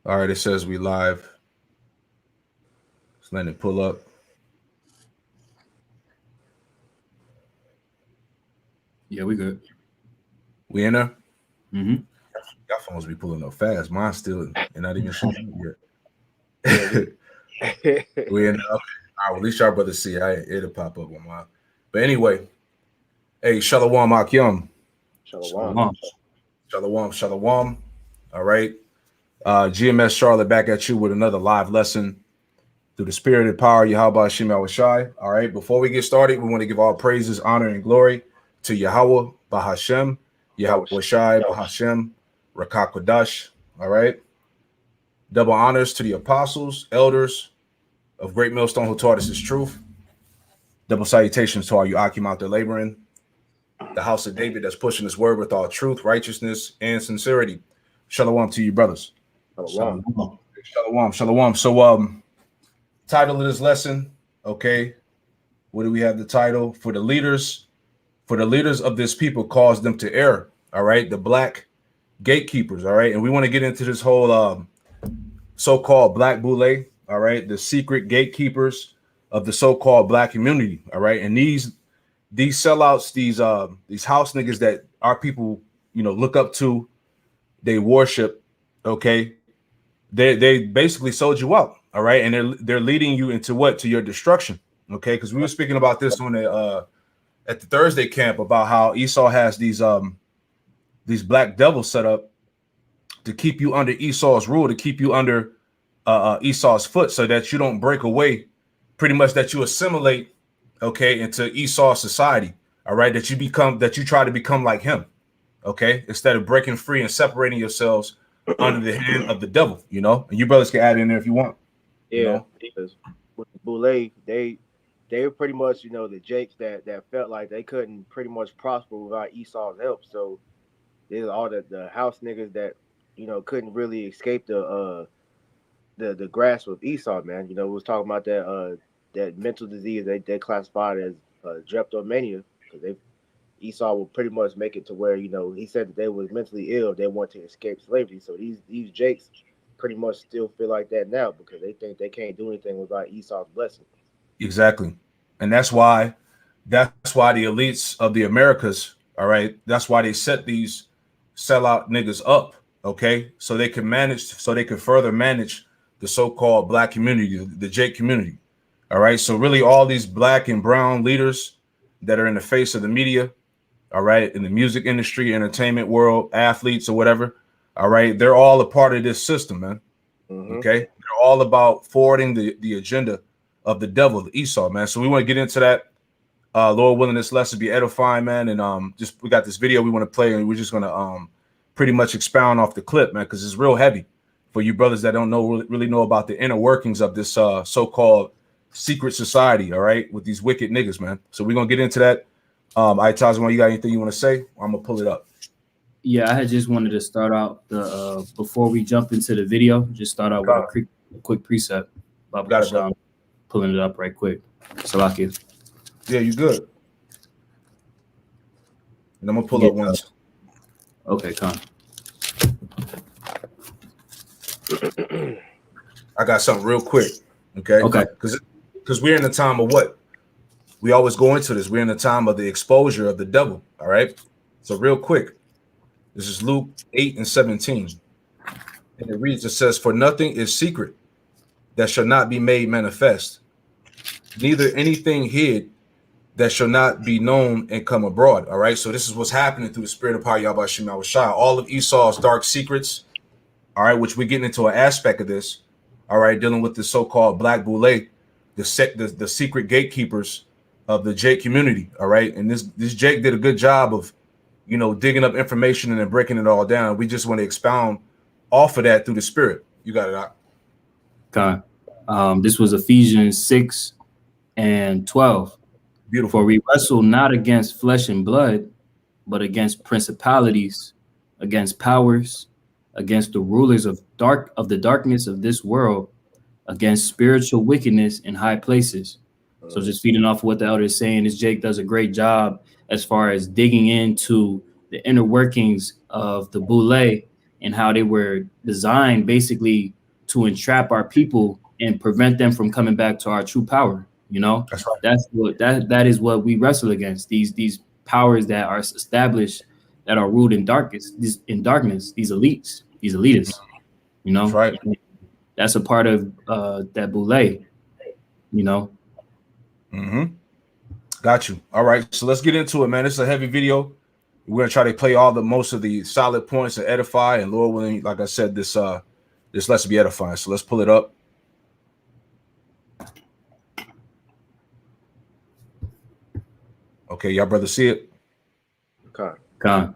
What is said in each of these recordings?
All right, it says we live. Let's let it pull up. Yeah, we good. We in there? Mm-hmm. Y'all phones be pulling up fast. Mine's still and not even showing Yeah, yet. we We in there? Okay. All right, well, at least y'all brothers see. It'll pop up on mine. But anyway, hey, Shalom Akim. Shalom. Shalom. Shalom. All right. GMS Charlotte back at you with another live lesson through the spirit and power of Yahweh Hashem Shai. All right. Before we get started, we want to give all praises, honor, and glory to Yahweh Bahashem, Yahweh Shai Bahashem, Rakakwadash. All right. Double honors to the apostles, elders of Great Millstone who taught us his truth. Double salutations to all you Akim out there laboring. The house of David that's pushing his word with all truth, righteousness, and sincerity. Shalom to you, brothers. Shalom. Shalom. So, title of this lesson, okay. What do we have the title? For the leaders of this people cause them to err. All right. The black gatekeepers. All right. And we want to get into this whole so-called black boule. All right. The secret gatekeepers of the so-called black community. All right. And these sellouts, these house niggas that our people, look up to, they worship, okay. They basically sold you out, all right, and they're leading you into what? To your destruction, okay? Because we were speaking about this on the at the Thursday camp about how Esau has these black devils set up to keep you under Esau's rule, to keep you under Esau's foot, so that you don't break away, pretty much that you assimilate, okay, into Esau's society, all right, that you try to become like him, okay, instead of breaking free and separating yourselves under the hand of the devil, and you brothers can add in there if you want. Yeah, because with the Boule, they were pretty much, the Jakes that felt like they couldn't pretty much prosper without Esau's help. So there's all the house niggas that, couldn't really escape the grasp of Esau, man. We was talking about that mental disease they classified as drapetomania, because Esau will pretty much make it to where, he said that they was mentally ill. They want to escape slavery. So these Jakes pretty much still feel like that now, because they think they can't do anything without Esau's blessing. Exactly. And that's why the elites of the Americas, all right, that's why they set these sellout niggas up, okay, so they can further manage the so-called black community, the Jake community. All right. So really all these black and brown leaders that are in the face of the media, all right, in the music industry, entertainment world, athletes or whatever, all right, they're all a part of this system, man. Mm-hmm. Okay, they're all about forwarding the agenda of the devil, the Esau, man. So we want to get into that. Lord willing, this lesson be edifying, man. And we got this video we want to play, and we're just gonna pretty much expound off the clip, man, because it's real heavy for you brothers that don't really know about the inner workings of this so-called secret society, all right, with these wicked niggas, man. So we're gonna get into that. Tazwan, you got anything you want to say? I'm gonna pull it up. Yeah, I had just wanted to start out before we jump into the video, just start out with a quick precept. Got it, pulling it up right quick. Salakia. Yeah, you good. And I'm gonna pull up one. Okay, come. I got something real quick. Okay. Okay. Because we're in the time of what? We always go into this. We're in the time of the exposure of the devil. All right. So real quick, this is Luke 8:17. And it reads, it says, "For nothing is secret that shall not be made manifest, neither anything hid that shall not be known and come abroad." All right. So this is what's happening through the spirit of power, Yahweh Shema Shai. All of Esau's dark secrets, all right, which we're getting into an aspect of this, all right, dealing with the so-called black boule, the secret gatekeepers of the Jake community, all right. And this Jake did a good job of, digging up information and then breaking it all down. We just want to expound off of that through the spirit. You got it out. God. This was Ephesians 6:12. Beautiful. For we wrestle not against flesh and blood, but against principalities, against powers, against the rulers of the darkness of this world, against spiritual wickedness in high places. So just feeding off of what the elder is saying, is Jake does a great job as far as digging into the inner workings of the boule and how they were designed basically to entrap our people and prevent them from coming back to our true power. You know, That's right. that is what we wrestle against. These powers that are established, that are ruled in darkness, these elites, these elitists. You That's know, right. that's a part of that boule. You know. Mm-hmm. Got you. All right. So let's get into it, man. This is a heavy video. We're gonna try to play most of the solid points and edify. And Lord willing, like I said, this lesson be edifying. So let's pull it up. Okay, y'all brother see it? Con.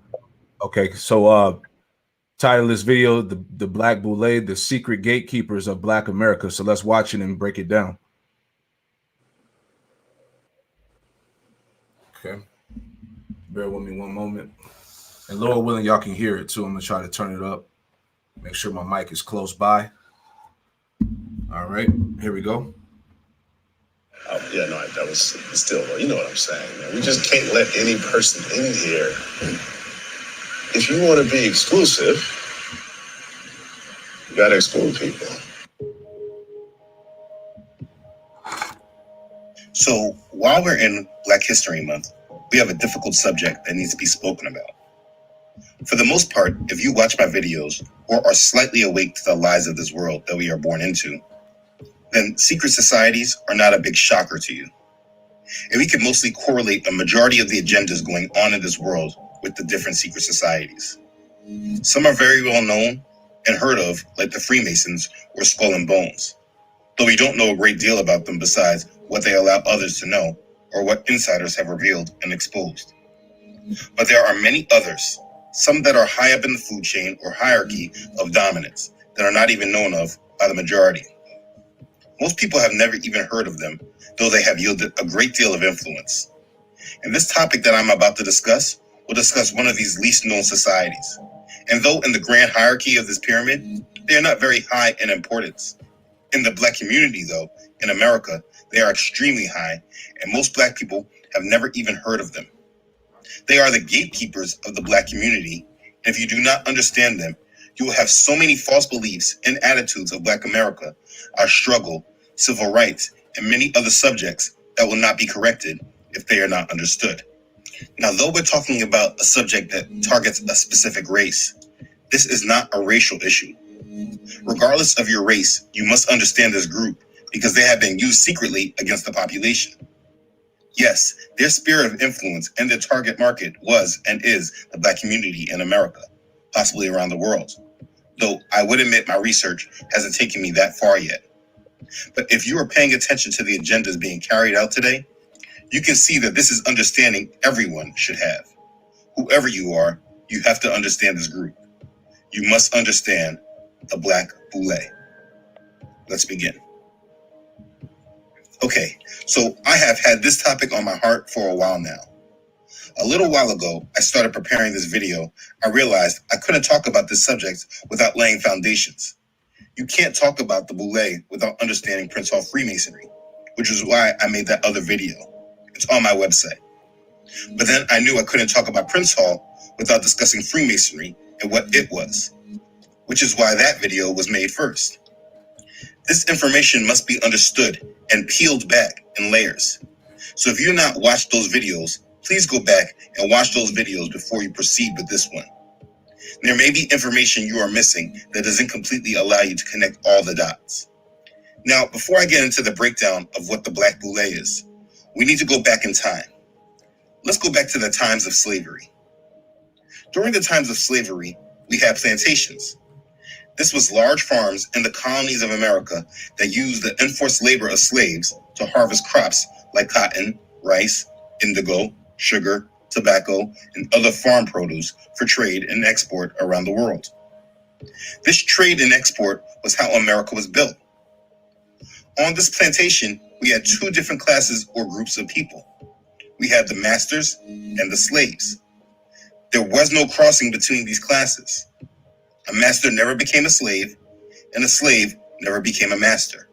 Okay, so title of this video, the Black Boule, the secret gatekeepers of Black America. So let's watch it and break it down. Okay. Bear with me one moment. And Lord willing, y'all can hear it too. I'm gonna try to turn it up. Make sure my mic is close by. All right, here we go. Yeah, no, that was still, you know what I'm saying, man. We just can't let any person in here. If you want to be exclusive, you got to exclude people. So while we're in Black History Month, we have a difficult subject that needs to be spoken about. For the most part, if you watch my videos or are slightly awake to the lies of this world that we are born into, then secret societies are not a big shocker to you. And we can mostly correlate a majority of the agendas going on in this world with the different secret societies. Some are very well known and heard of, like the Freemasons or Skull and Bones, though we don't know a great deal about them besides what they allow others to know or what insiders have revealed and exposed. But there are many others, some that are high up in the food chain or hierarchy of dominance that are not even known of by the majority. Most people have never even heard of them, though they have yielded a great deal of influence. And this topic that I'm about to discuss will discuss one of these least known societies. And though in the grand hierarchy of this pyramid, they are not very high in importance. In the Black community, though, in America, they are extremely high, and most Black people have never even heard of them. They are the gatekeepers of the Black community, and if you do not understand them, you will have so many false beliefs and attitudes of Black America, our struggle, civil rights, and many other subjects that will not be corrected if they are not understood. Now, though we're talking about a subject that targets a specific race, this is not a racial issue. Regardless of your race, you must understand this group because they have been used secretly against the population. Yes, their sphere of influence and their target market was and is the Black community in America, possibly around the world. Though I would admit my research hasn't taken me that far yet. But if you are paying attention to the agendas being carried out today, you can see that this is understanding everyone should have. Whoever you are, you have to understand this group. You must understand the Black Boule. Let's begin. Okay, so I have had this topic on my heart for a while now. A little while ago, I started preparing this video. I realized I couldn't talk about this subject without laying foundations. You can't talk about the Boule without understanding Prince Hall Freemasonry, which is why I made that other video. It's on my website. But then I knew I couldn't talk about Prince Hall without discussing Freemasonry and what it was, which is why that video was made first. This information must be understood and peeled back in layers. So if you've not watched those videos, please go back and watch those videos before you proceed with this one. There may be information you are missing that doesn't completely allow you to connect all the dots. Now, before I get into the breakdown of what the Black Boule is, we need to go back in time. Let's go back to the times of slavery. During the times of slavery, we had plantations. This was large farms in the colonies of America that used the enforced labor of slaves to harvest crops like cotton, rice, indigo, sugar, tobacco, and other farm produce for trade and export around the world. This trade and export was how America was built. On this plantation, we had two different classes or groups of people. We had the masters and the slaves. There was no crossing between these classes. A master never became a slave, and a slave never became a master.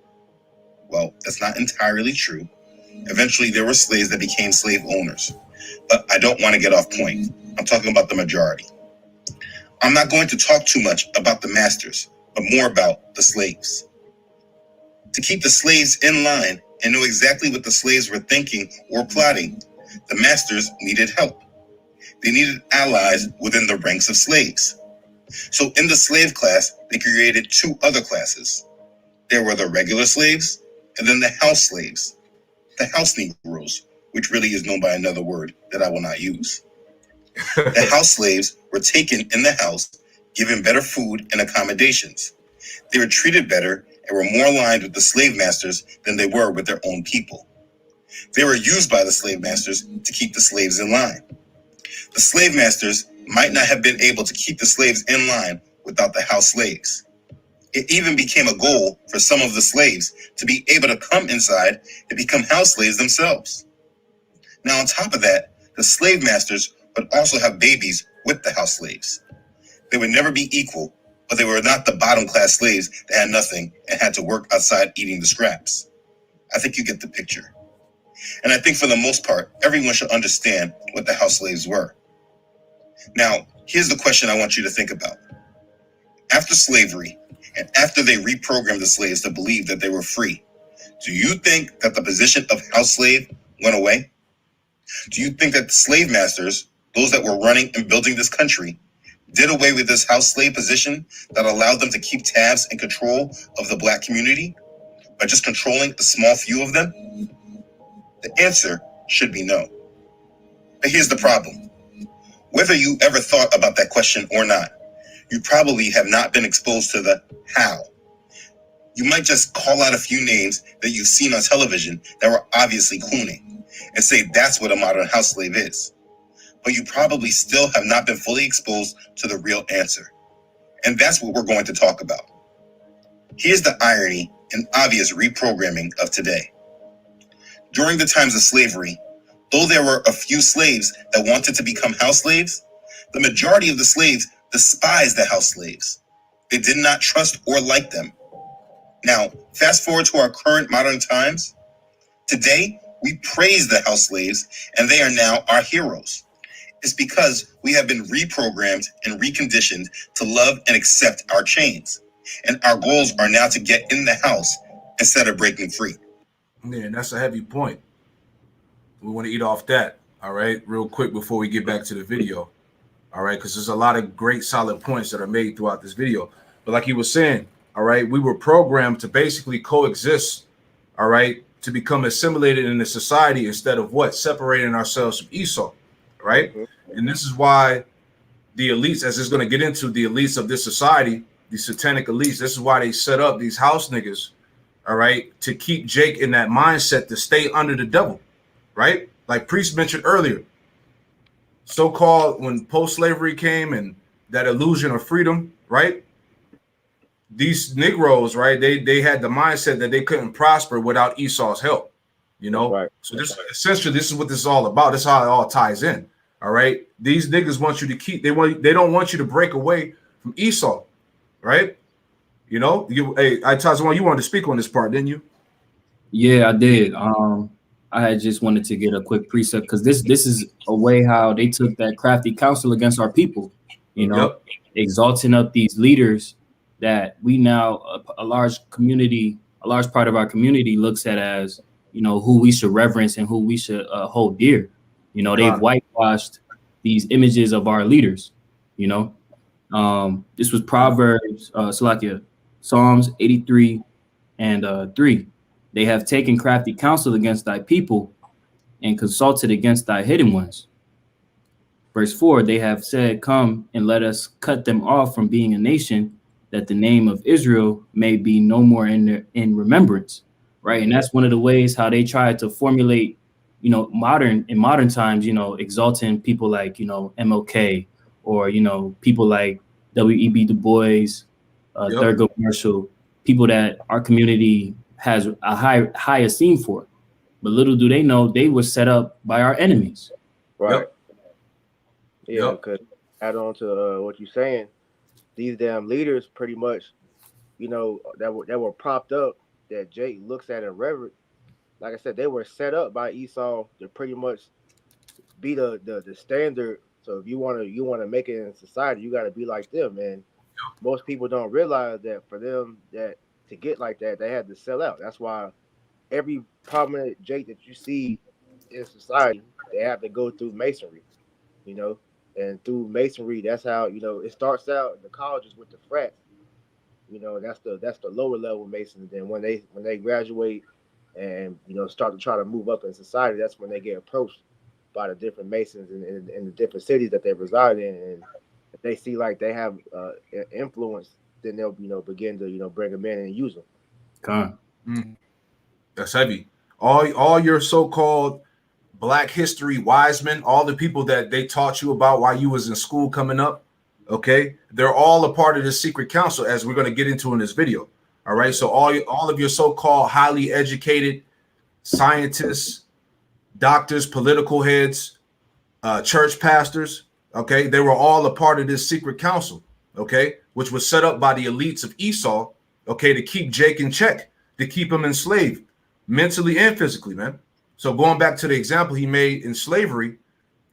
Well, that's not entirely true. Eventually, there were slaves that became slave owners. But I don't want to get off point. I'm talking about the majority. I'm not going to talk too much about the masters, but more about the slaves. To keep the slaves in line and know exactly what the slaves were thinking or plotting, the masters needed help. They needed allies within the ranks of slaves. So in the slave class, they created two other classes. There were the regular slaves and then the house slaves, the house Negroes, which really is known by another word that I will not use. The house slaves were taken in the house, given better food and accommodations. They were treated better and were more aligned with the slave masters than they were with their own people. They were used by the slave masters to keep the slaves in line. The slave masters might not have been able to keep the slaves in line without the house slaves. It even became a goal for some of the slaves to be able to come inside and become house slaves themselves. Now, on top of that, the slave masters would also have babies with the house slaves. They would never be equal, but they were not the bottom class slaves that had nothing and had to work outside eating the scraps. I think you get the picture. And I think for the most part, everyone should understand what the house slaves were. Now, here's the question I want you to think about. After slavery, and after they reprogrammed the slaves to believe that they were free, do you think that the position of house slave went away? Do you think that the slave masters, those that were running and building this country, did away with this house slave position that allowed them to keep tabs and control of the Black community by just controlling a small few of them? The answer should be no. But here's the problem. Whether you ever thought about that question or not, you probably have not been exposed to the how. You might just call out a few names that you've seen on television that were obviously clooning and say that's what a modern house slave is. But you probably still have not been fully exposed to the real answer. And that's what we're going to talk about. Here's the irony and obvious reprogramming of today. During the times of slavery, though there were a few slaves that wanted to become house slaves, the majority of the slaves despised the house slaves. They did not trust or like them. Now, fast forward to our current modern times. Today, we praise the house slaves, and they are now our heroes. It's because we have been reprogrammed and reconditioned to love and accept our chains. And our goals are now to get in the house instead of breaking free. Yeah, and that's a heavy point. We want to eat off that, all right, real quick before we get back to the video, all right, because there's a lot of great solid points that are made throughout this video. But like he was saying, all right, we were programmed to basically coexist, all right, to become assimilated in the society instead of what? Separating ourselves from Esau, right? Mm-hmm. And this is why the elites, as it's going to get into, the elites of this society, the satanic elites, this is why they set up these house niggas, all right, to keep Jake in that mindset to stay under the devil, right? Like Priest mentioned earlier, so-called when post-slavery came and that illusion of freedom, right? These Negroes, right, they had the mindset that they couldn't prosper without Esau's help, you know? Right. So this essentially, this is what this is all about. This is how it all ties in, all right? These niggas want you to keep, they don't want you to break away from Esau, right? You know, Tazwan, you wanted to speak on this part, didn't you? Yeah, I did. I had just wanted to get a quick precept because this is a way how they took that crafty counsel against our people, you know, exalting up these leaders that we now a large part of our community looks at as, you know, who we should reverence and who we should hold dear. You know, they've whitewashed these images of our leaders, you know. This was Proverbs, Psalms 83 and 3. They have taken crafty counsel against thy people and consulted against thy hidden ones. Verse 4, they have said, come and let us cut them off from being a nation, that the name of Israel may be no more in remembrance, right? And that's one of the ways how they try to formulate, you know, in modern times, you know, exalting people like, you know, MLK or, you know, people like W.E.B. Du Bois, Thurgood Marshall, people that our community has a high esteem for. But little do they know they were set up by our enemies. Right. Yeah, because add on to what you're saying, these damn leaders pretty much, you know, that were propped up, that Jake looks at and reverence. Like I said, they were set up by Esau to pretty much be the standard So if you wanna make it in society, you got to be like them. And most people don't realize that for them that to get like that, they had to sell out. That's why every prominent Jake that you see in society, they have to go through masonry, you know. And through masonry, that's how it starts out in the colleges with the frats. That's the lower level masons. Then when they graduate and start to try to move up in society, that's when they get approached by the different masons in the different cities that they reside in. And if they see like they have influence, then they'll begin to bring them in and use them. Con. That's heavy. All your so-called Black history wise men, all the people that they taught you about while you was in school coming up, okay, they're all a part of this secret council, as we're going to get into in this video. All right, so all of your so-called highly educated scientists, doctors, political heads, church pastors, okay, they were all a part of this secret council, okay, which was set up by the elites of Esau, okay, to keep Jake in check, to keep him enslaved mentally and physically, man. So going back to the example he made in slavery,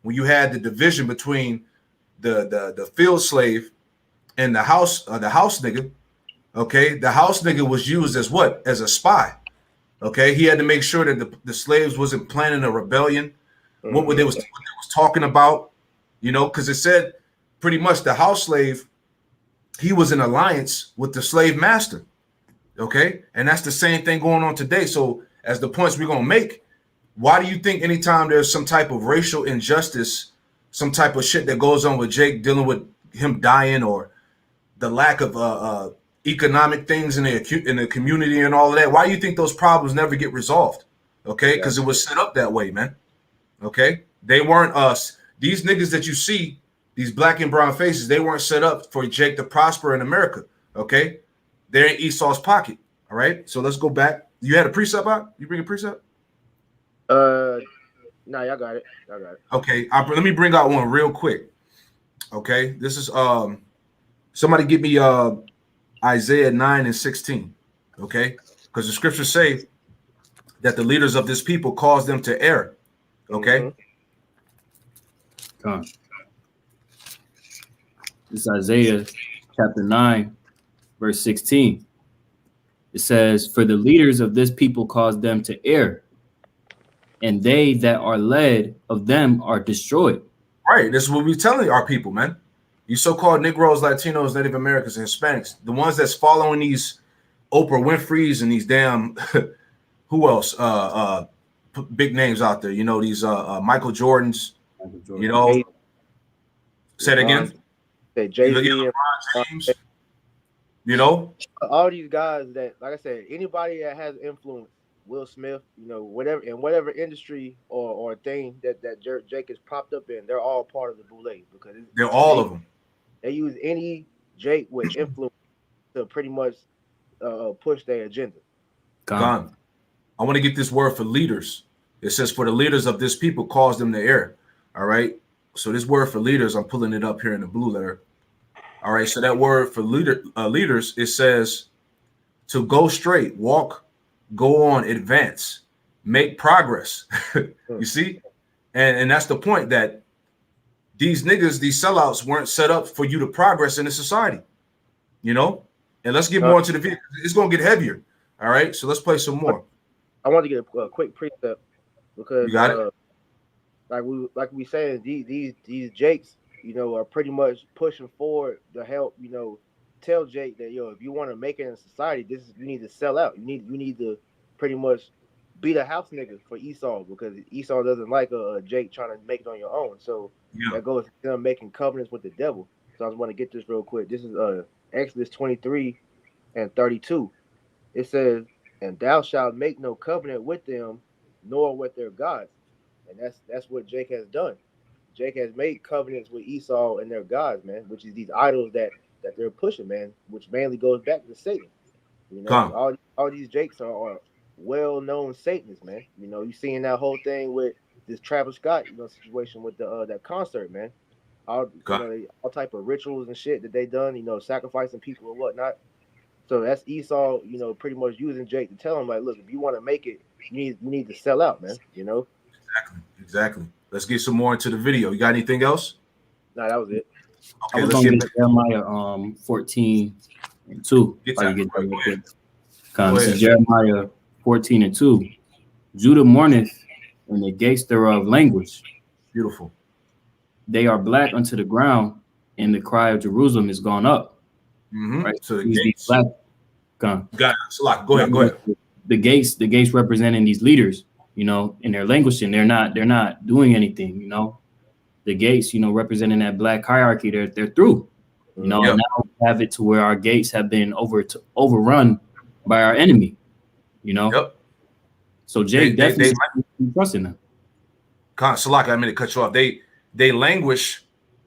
when you had the division between the field slave and the house nigga, okay, the house nigga was used as what? As a spy. Okay, he had to make sure that the slaves wasn't planning a rebellion. What they was talking about, because it said pretty much the house slave, he was in alliance with the slave master. Okay, and that's the same thing going on today. So as the points we're gonna make, why do you think anytime there's some type of racial injustice, some type of shit that goes on with Jake dealing with him dying, or the lack of economic things in the community and all of that, why do you think those problems never get resolved? Okay, because it was set up that way, man. Okay, they weren't us. These niggas that you see, these black and brown faces, they weren't set up for Jake to prosper in America. Okay, they're in Esau's pocket. All right, so let's go back. You had a precept out? You bring a precept? No, y'all got it. Okay, let me bring out one real quick. Okay, this is somebody give me Isaiah 9:16. Okay, because the scriptures say that the leaders of this people cause them to err. Okay. This is Isaiah chapter 9, verse 16. It says, "For the leaders of this people cause them to err, and they that are led of them are destroyed." Right. This is what we're telling our people, man. You so-called Negroes, Latinos, Native Americans, and Hispanics, the ones that's following these Oprah Winfrey's and these damn who else? Big names out there. These Michael Jordans. Say it again. Say Jay-Z. James. All these guys that, like I said, anybody that has influence, Will Smith, whatever industry or thing that Jake is propped up in, they're all part of the Boule, because they're all of them. They use any Jake with influence to pretty much push their agenda. Gone. I want to get this word for leaders. It says, "For the leaders of this people cause them to err." All right. So this word for leaders, I'm pulling it up here in the blue letter. All right. So that word for leaders, it says to go straight, walk, go on, advance, make progress. You see? And that's the point, that these niggas, these sellouts weren't set up for you to progress in the society, And let's get more into the video. It's going to get heavier. All right. So let's play some more. I want to get a quick precept, because you got it. Like we saying, these Jakes, are pretty much pushing forward to help, tell Jake that, if you want to make it in society, you need to sell out. You need to pretty much be the house nigga for Esau, because Esau doesn't like a Jake trying to make it on your own. So that goes to them making covenants with the devil. So I just want to get this real quick. This is Exodus 23:32. It says, "And thou shalt make no covenant with them, nor with their gods." And that's what Jake has done. Jake has made covenants with Esau and their gods, man, which is these idols that they're pushing, man, which mainly goes back to Satan. All these Jakes are well-known Satanists, man. You seeing that whole thing with this Travis Scott, situation with the that concert, man. All type of rituals and shit that they done, sacrificing people and whatnot. So that's Esau, pretty much using Jake to tell him, like, look, if you want to make it, you need to sell out, man. Exactly. Let's get some more into the video. You got anything else? No, that was it. I Okay, was let's gonna see. get Jeremiah 14:2. Get If I that. could get that Go real ahead. quick. This Go is Jeremiah 14:2. Judah mourneth, and the gates thereof languish. Beautiful. They are black unto the ground, and the cry of Jerusalem is gone up. Mm-hmm. Right. So the These gates. black gone. Got it. Salak, go ahead. Go ahead. The gates representing these leaders, and they're languishing. They're not doing anything, The gates, representing that black hierarchy, they're through. And now we have it to where our gates have been overrun by our enemy, Yep. So Jake They definitely trusting them. Salak, I mean to cut you off. They languish,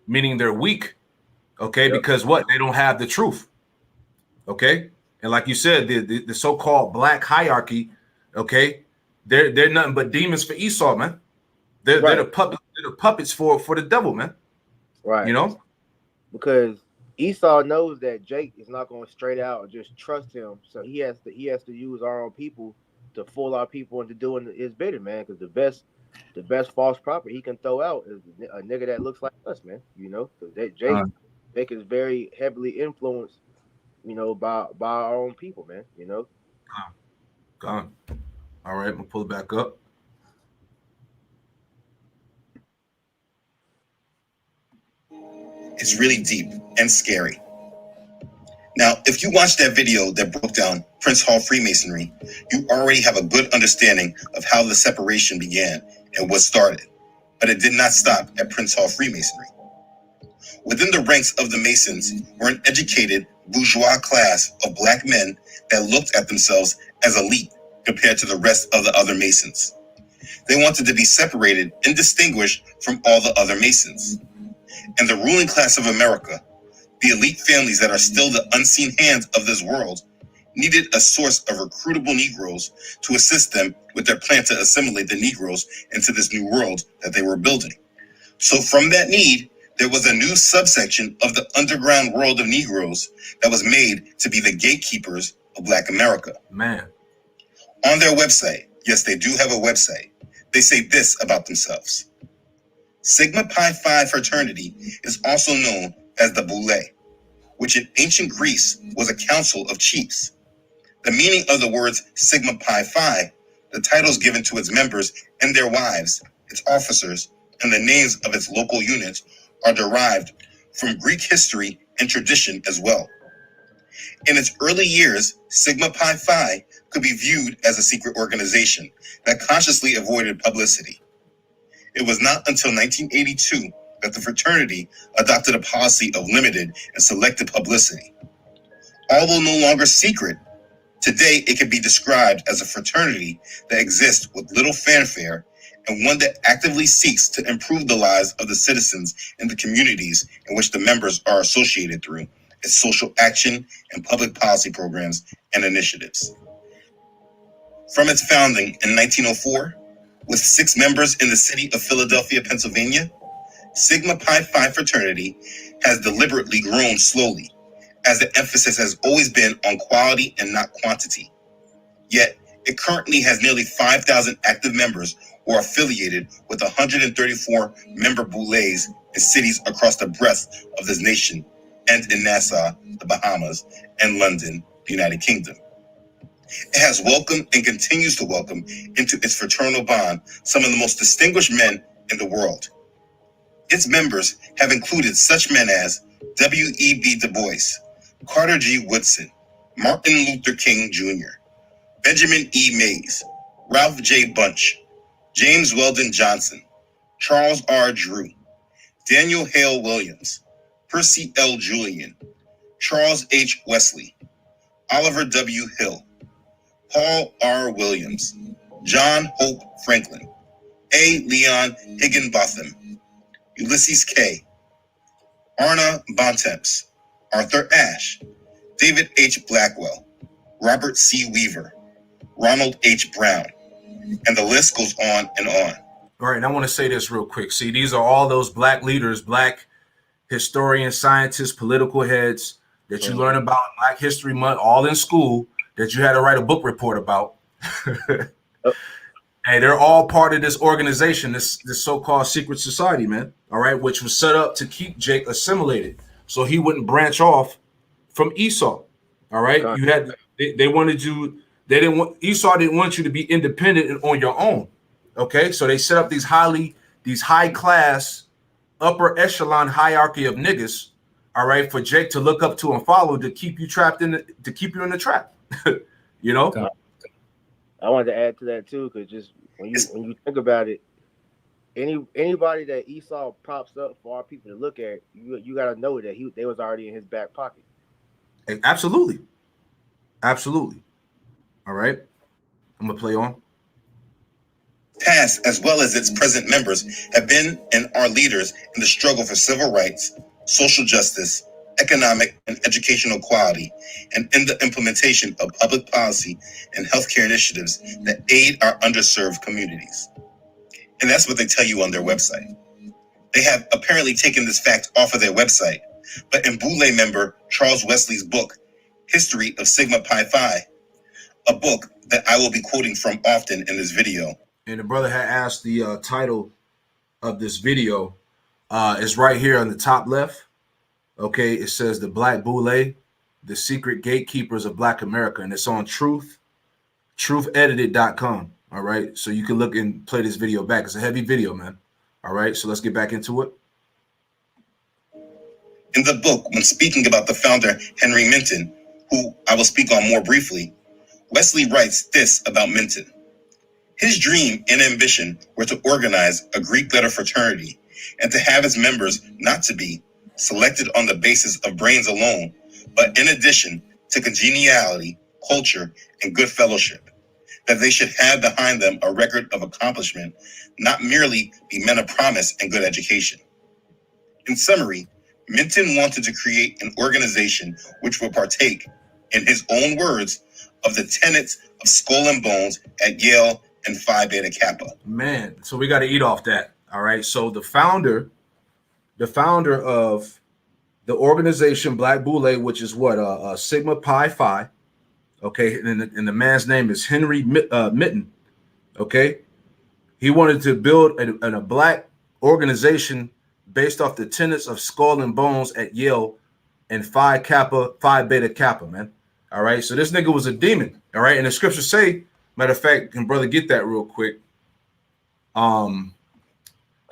meaning they're weak. Okay, because what? They don't have the truth. Okay, and like you said, the so-called black hierarchy, okay, they're nothing but demons for Esau, man. They're the puppets for the devil, man. Right. Because Esau knows that Jake is not going to straight out and just trust him, so he has to use our own people to fool our people into doing his bidding, man. Because the best false prophet he can throw out is a nigga that looks like us, man. Because Jake is very heavily influenced, by our own people, man. Gone. All right, I'm gonna pull it back up. It's really deep and scary. Now, if you watched that video that broke down Prince Hall Freemasonry, you already have a good understanding of how the separation began and what started. But it did not stop at Prince Hall Freemasonry. Within the ranks of the Masons were an educated bourgeois class of black men that looked at themselves as elite compared to the rest of the other Masons. They wanted to be separated and distinguished from all the other Masons. And the ruling class of America, the elite families that are still the unseen hands of this world, needed a source of recruitable Negroes to assist them with their plan to assimilate the Negroes into this new world that they were building. So from that need, there was a new subsection of the underground world of Negroes that was made to be the gatekeepers of Black America. Man. On their website, yes, they do have a website, they say this about themselves. Sigma Pi Phi fraternity is also known as the Boule, which in ancient Greece was a council of chiefs. The meaning of the words Sigma Pi Phi, the titles given to its members and their wives, its officers, and the names of its local units are derived from Greek history and tradition as well. In its early years, Sigma Pi Phi could be viewed as a secret organization that consciously avoided publicity. It was not until 1982 that the fraternity adopted a policy of limited and selective publicity. Although no longer secret, today it can be described as a fraternity that exists with little fanfare and one that actively seeks to improve the lives of the citizens in the communities in which the members are associated through its social action and public policy programs and initiatives. From its founding in 1904, with 6 members in the city of Philadelphia, Pennsylvania, Sigma Pi Phi fraternity has deliberately grown slowly, as the emphasis has always been on quality and not quantity. Yet, it currently has nearly 5,000 active members who are affiliated with 134 member boules in cities across the breadth of this nation and in Nassau, the Bahamas, and London, the United Kingdom. It has welcomed and continues to welcome into its fraternal bond some of the most distinguished men in the world. Its members have included such men as W.E.B. Du Bois, Carter G. Woodson, Martin Luther King Jr., Benjamin E. Mays, Ralph J. Bunch, James Weldon Johnson, Charles R. Drew, Daniel Hale Williams, Percy L. Julian, Charles H. Wesley, Oliver W. Hill, Paul R. Williams, John Hope Franklin, A. Leon Higginbotham, Ulysses K., Arna Bontemps, Arthur Ashe, David H. Blackwell, Robert C. Weaver, Ronald H. Brown, and the list goes on and on. All right, and I want to say this real quick. See, these are all those black leaders, black historians, scientists, political heads that you learn about in Black History Month, all in school, that you had to write a book report about. Hey, they're all part of this organization, this so-called secret society, man. All right, which was set up to keep Jake assimilated, so he wouldn't branch off from Esau. All right, Con- you had they wanted you. They didn't want Esau didn't want you to be independent and on your own. Okay, so they set up these high class upper echelon hierarchy of niggas. All right, for Jake to look up to and follow to keep you to keep you in the trap. You know. God. I wanted to add to that too, because just when you think about it, anybody that Esau props up for our people to look at, you got to know that they was already in his back pocket. Absolutely. Absolutely. All right. I'm gonna play on. Past as well as its present members have been and are leaders in the struggle for civil rights, social justice, economic and educational equality, and in the implementation of public policy and healthcare initiatives that aid our underserved communities. And that's what they tell you on their website. They have apparently taken this fact off of their website, but in Boule member Charles Wesley's book, History of Sigma Pi Phi, a book that I will be quoting from often in this video. And the brother had asked the title of this video is right here on the top left. Okay, it says the Black Boule, the secret gatekeepers of Black America, and it's on truthedited.com. All right, so you can look and play this video back. It's a heavy video, man. All right, so let's get back into it. In the book, when speaking about the founder Henry Minton, who I will speak on more briefly, Wesley writes this about Minton. His dream and ambition were to organize a Greek letter fraternity and to have its members not to be selected on the basis of brains alone, but in addition to congeniality, culture, and good fellowship, that they should have behind them a record of accomplishment, not merely be men of promise and good education. In summary, Minton wanted to create an organization which would partake, in his own words, of the tenets of Skull and Bones at Yale and Phi Beta Kappa. Man, so we got to eat off that. All right. So the founder of the organization Black Boule, which is what Sigma Pi Phi. Okay, and the man's name is Henry Minton. Okay, he wanted to build a black organization based off the tenets of Skull and Bones at Yale and Phi Beta Kappa, man. All right, so this nigga was a demon. All right, and the scriptures say, matter of fact, can brother get that real quick?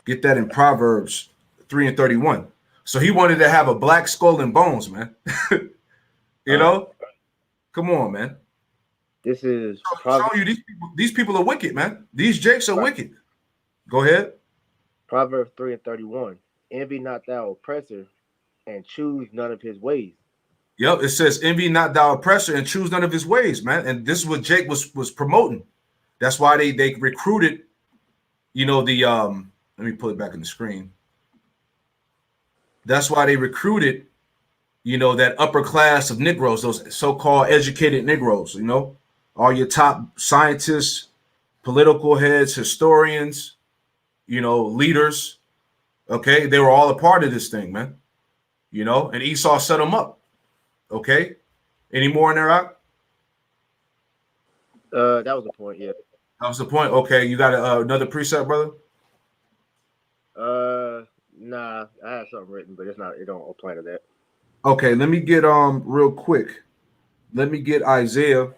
Get that in Proverbs 3:31. So he wanted to have a black skull and bones, man. You know, come on, man. This is Showing you these people are wicked, man. These Jakes are wicked. Go ahead. Proverbs 3:31. Envy not thou oppressor, and choose none of his ways. Yep, it says, envy not thou oppressor and choose none of his ways, man. And this is what Jake was promoting. That's why they recruited, you know, the let me put it back in the screen. That's why they recruited, you know, that upper class of Negroes, those so-called educated Negroes, you know, all your top scientists, political heads, historians, you know, leaders. Okay, they were all a part of this thing, man. You know, and Esau set them up. Okay, any more in there, Rock? That was the point, yeah. That was the point. Okay, you got another precept, brother? Nah, I have something written, but it don't apply to that. Okay, let me get real quick. Let me get Isaiah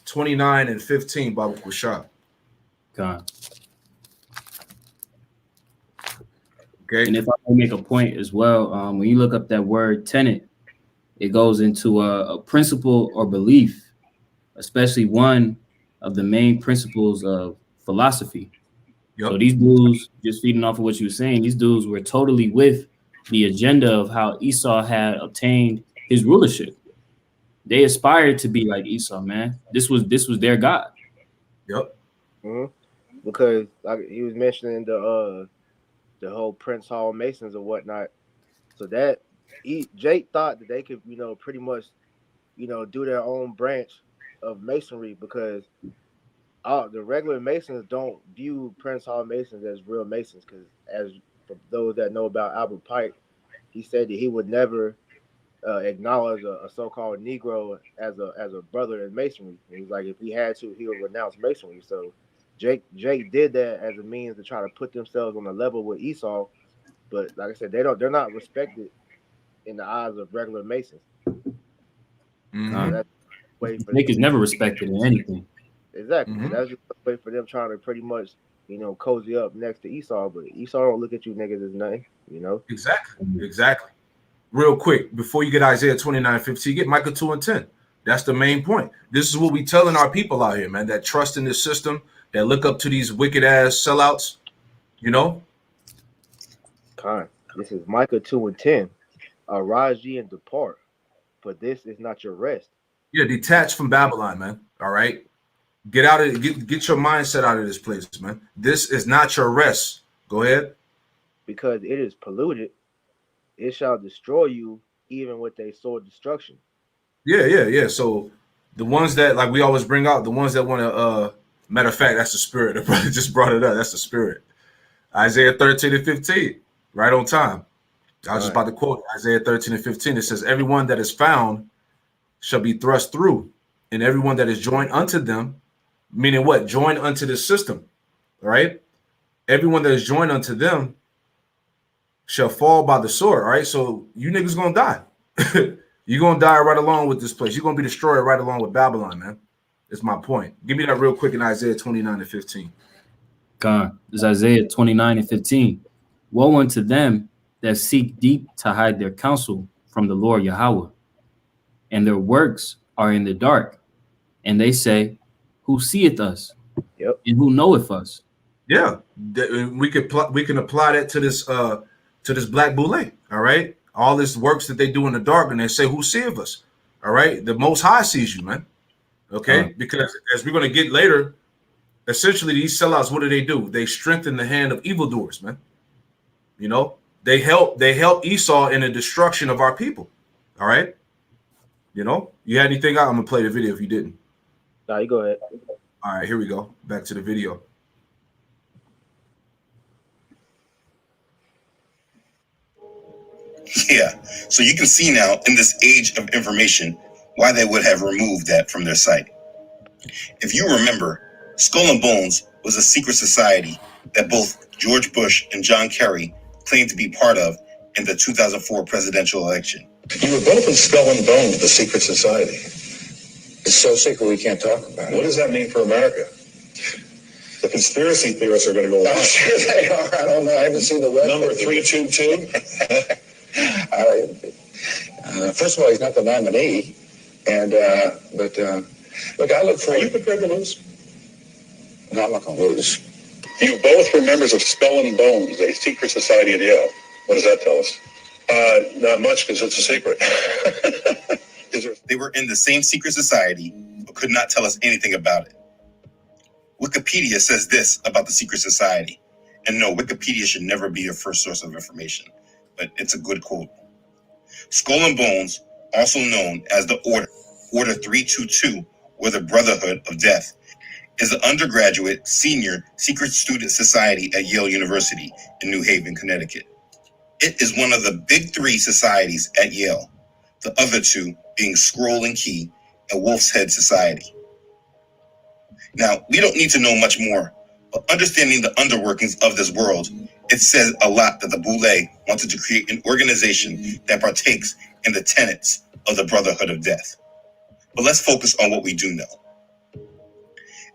29 and 15, Bible Quashah. God. Okay. And if I can make a point as well, when you look up that word tenet, it goes into a principle or belief, especially one of the main principles of philosophy. Yep. So these dudes, just feeding off of what you were saying, these dudes were totally with the agenda of how Esau had obtained his rulership. They aspired to be like Esau, man. This was their God. Yep. Mm-hmm. Because like he was mentioning the whole Prince Hall Masons or whatnot. So that Jake thought that they could, you know, pretty much, you know, do their own branch of Masonry because the regular Masons don't view Prince Hall Masons as real Masons because, as for those that know about Albert Pike, he said that he would never acknowledge a so-called Negro as a brother in Masonry. And he's like, if he had to, he would renounce Masonry. So Jake did that as a means to try to put themselves on a level with Esau, but like I said, they're not respected in the eyes of regular Masons. So that's a way for Jake is never respected in anything. exactly. Mhm. So that's just a way for them trying to pretty much, cozy up next to Esau, but Esau don't look at you niggas as nothing, Exactly. Real quick, before you get Isaiah 29:15, get Micah 2:10. That's the main point. This is what we telling our people out here, man, that trust in this system, that look up to these wicked ass sellouts, This is Micah 2:10. Arise ye and depart, for this is not your rest. Yeah, detach from Babylon, man. All right. Get out of get your mindset out of this place, man. This is not your rest. Go ahead. Because it is polluted, it shall destroy you, even with a sword destruction. Yeah. So the ones that, like we always bring out, the ones that want to matter of fact, that's the spirit. The brother just brought it up. That's the spirit. Isaiah 13:15, right on time. I was just about to quote Isaiah 13:15. It says, everyone that is found shall be thrust through, and everyone that is joined unto them, meaning what? Joined unto the system, right? Everyone that is joined unto them shall fall by the sword, all right? So you niggas gonna die. You're gonna die right along with this place. You're gonna be destroyed right along with Babylon, man. That's my point. Give me that real quick in Isaiah 29:15. God, this is Isaiah 29:15. Woe unto them that seek deep to hide their counsel from the Lord Yahweh, and their works are in the dark. And they say, who seeth us? Yep. And who knoweth us? Yeah, we can apply that to this black boule. All right, all this works that they do in the dark, and they say, "Who seeth us?" All right, the Most High sees you, man. Okay, because as we're gonna get later, essentially these sellouts, what do? They strengthen the hand of evildoers, man. They help Esau in the destruction of our people. All right, you had anything out? I'm gonna play the video if you didn't. Nah, you go ahead. All right, here we go. Back to the video. Yeah, so you can see now in this age of information why they would have removed that from their site. If you remember, Skull and Bones was a secret society that both George Bush and John Kerry claimed to be part of in the 2004 presidential election. You were both in Skull and Bones, the secret society. It's so secret we can't talk about it. What does that mean for America? The conspiracy theorists are going to go wild. I'm sure they are. I don't know. I haven't seen the web. Number 322. First of all, he's not the nominee, but look, I look for. Are you prepared to lose? No, I'm not going to lose. You both were members of Skull and Bones, a secret society at Yale. What does that tell us? Not much, because it's a secret. They were in the same secret society, but could not tell us anything about it. Wikipedia says this about the secret society. And no, Wikipedia should never be your first source of information, but it's a good quote. Skull and Bones, also known as the Order 322, or the Brotherhood of Death, is an undergraduate senior secret student society at Yale University in New Haven, Connecticut. It is one of the big three societies at Yale, the other two being Scroll and Key and Wolf's Head Society. Now, we don't need to know much more, but understanding the underworkings of this world, it says a lot that the Boule wanted to create an organization that partakes in the tenets of the Brotherhood of Death. But let's focus on what we do know.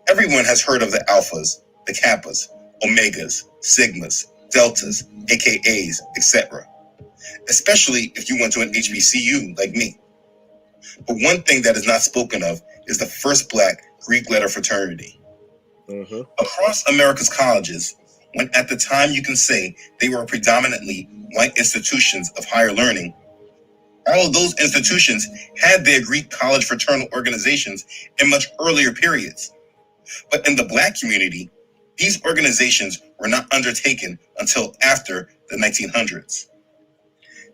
Everyone has heard of the Alphas, the Kappas, Omegas, Sigmas, Deltas, AKAs, etc. Especially if you went to an HBCU like me. But one thing that is not spoken of is the first Black Greek letter fraternity. Mm-hmm. Across America's colleges, when at the time you can say they were predominantly white institutions of higher learning, all of those institutions had their Greek college fraternal organizations in much earlier periods. But in the Black community, these organizations were not undertaken until after the 1900s.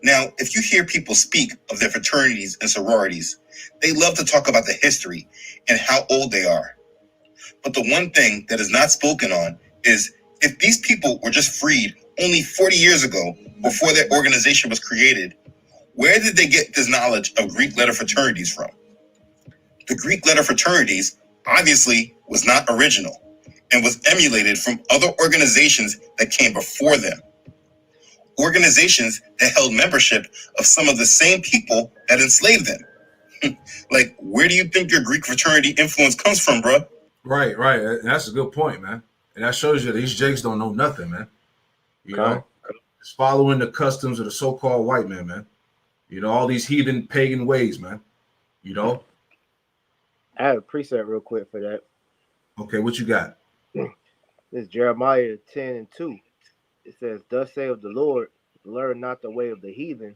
Now, if you hear people speak of their fraternities and sororities, they love to talk about the history and how old they are. But the one thing that is not spoken on is if these people were just freed only 40 years ago before their organization was created, where did they get this knowledge of Greek letter fraternities from? The Greek letter fraternities obviously was not original. and was emulated from other organizations that came before them. Organizations that held membership of some of the same people that enslaved them. Like, where do you think your Greek fraternity influence comes from, bro? Right, right. And that's a good point, man. And that shows you that these Jakes don't know nothing, man. You know, it's following the customs of the so-called white man, man. You know, all these heathen pagan ways, man. You know? I have a preset real quick for that. Okay, what you got? This is Jeremiah 10:2. It says, "Thus saith the Lord, learn not the way of the heathen,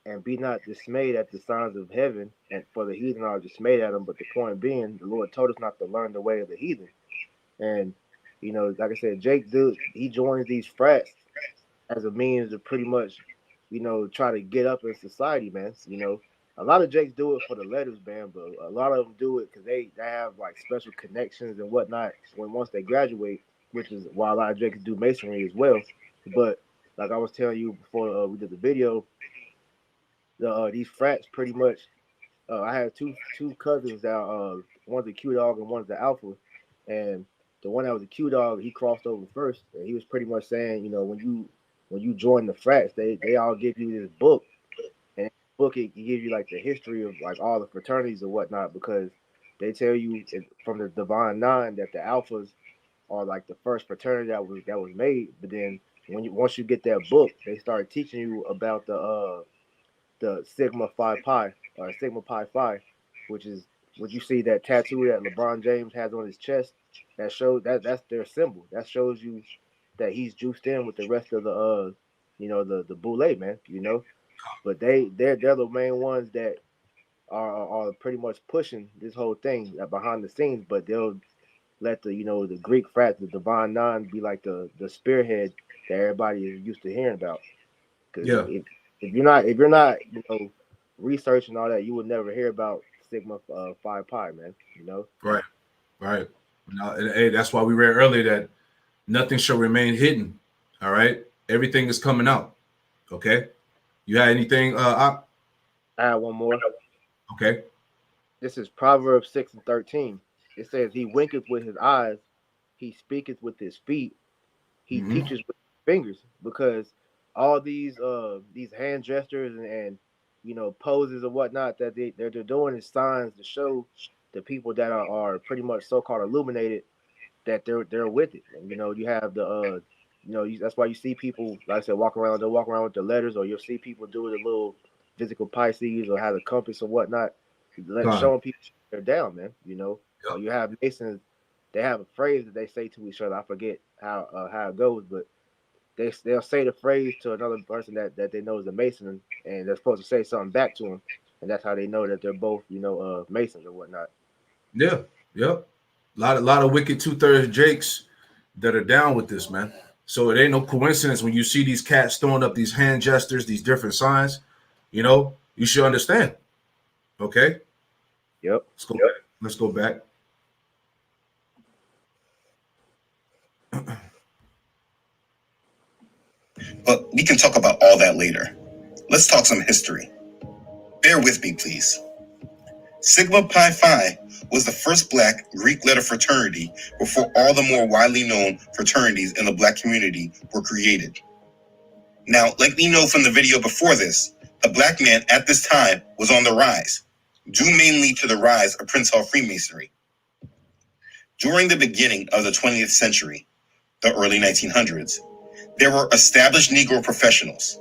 and be not dismayed at the signs of heaven, and for the heathen are dismayed at them." But the point being, the Lord told us not to learn the way of the heathen. And, you know, like I said, Jake, dude, he joins these frats as a means to pretty much, you know, try to get up in society, man. You know, a lot of Jakes do it for the letters, man, but a lot of them do it because they have like special connections and whatnot once they graduate, which is why a lot of Jakes do masonry as well. But like I was telling you before we did the video, these frats pretty much. I have two cousins that one's a Q dog and one's the alpha, and the one that was a Q dog, he crossed over first, and he was pretty much saying, you know, when you join the frats, they all give you this book, and in the book it gives you like the history of like all the fraternities and whatnot, because they tell you from the Divine Nine that the alphas are like the first fraternity that was made, but then once you get that book, they start teaching you about the Sigma Phi Pi or Sigma Pi Phi, which is what you see that tattoo that LeBron James has on his chest. That shows that's their symbol. That shows you that he's juiced in with the rest of the you know, the boule, man. You know, but they're the main ones that are pretty much pushing this whole thing behind the scenes. But they'll let the, you know, the Greek frats, the Divine Nine, be like the spearhead that everybody is used to hearing about. Because Yeah. if you're not you know, researching all that, you would never hear about Sigma Phi Pi, man. You know. Right, right. Now, and, hey, that's why we read earlier that nothing shall remain hidden. All right, everything is coming out. Okay, you had anything? I have one more. Okay. This is Proverbs 6:13. It says, "He winketh with his eyes, he speaketh with his feet, he teaches with his fingers." Because all these hand gestures and you know, poses and whatnot that they're doing is signs to show the people that are pretty much so-called illuminated that they're with it. And you know, you have the you know, that's why you see people, like I said, they'll walk around with the letters, or you'll see people do the little physical Pisces or have a compass or whatnot, showing people they're down, man. You know, Yep. You have Masons, they have a phrase that they say to each other. I forget how it goes, but they'll say the phrase to another person that they know is a Mason, and they're supposed to say something back to them, and that's how they know that they're both, you know, Masons or whatnot. Yeah. Yep. A lot of wicked 2/3 Jakes that are down with this, man. So it ain't no coincidence when you see these cats throwing up these hand gestures, these different signs. You know, you should understand. Okay. Yep. Let's go back. Let's go back. But we can talk about all that later. Let's talk some history. Bear with me, please. Sigma Pi Phi was the first Black Greek letter fraternity before all the more widely known fraternities in the Black community were created. Now, like we know from the video before this, the Black man at this time was on the rise, due mainly to the rise of Prince Hall Freemasonry. During the beginning of the 20th century, the early 1900s, there were established Negro professionals.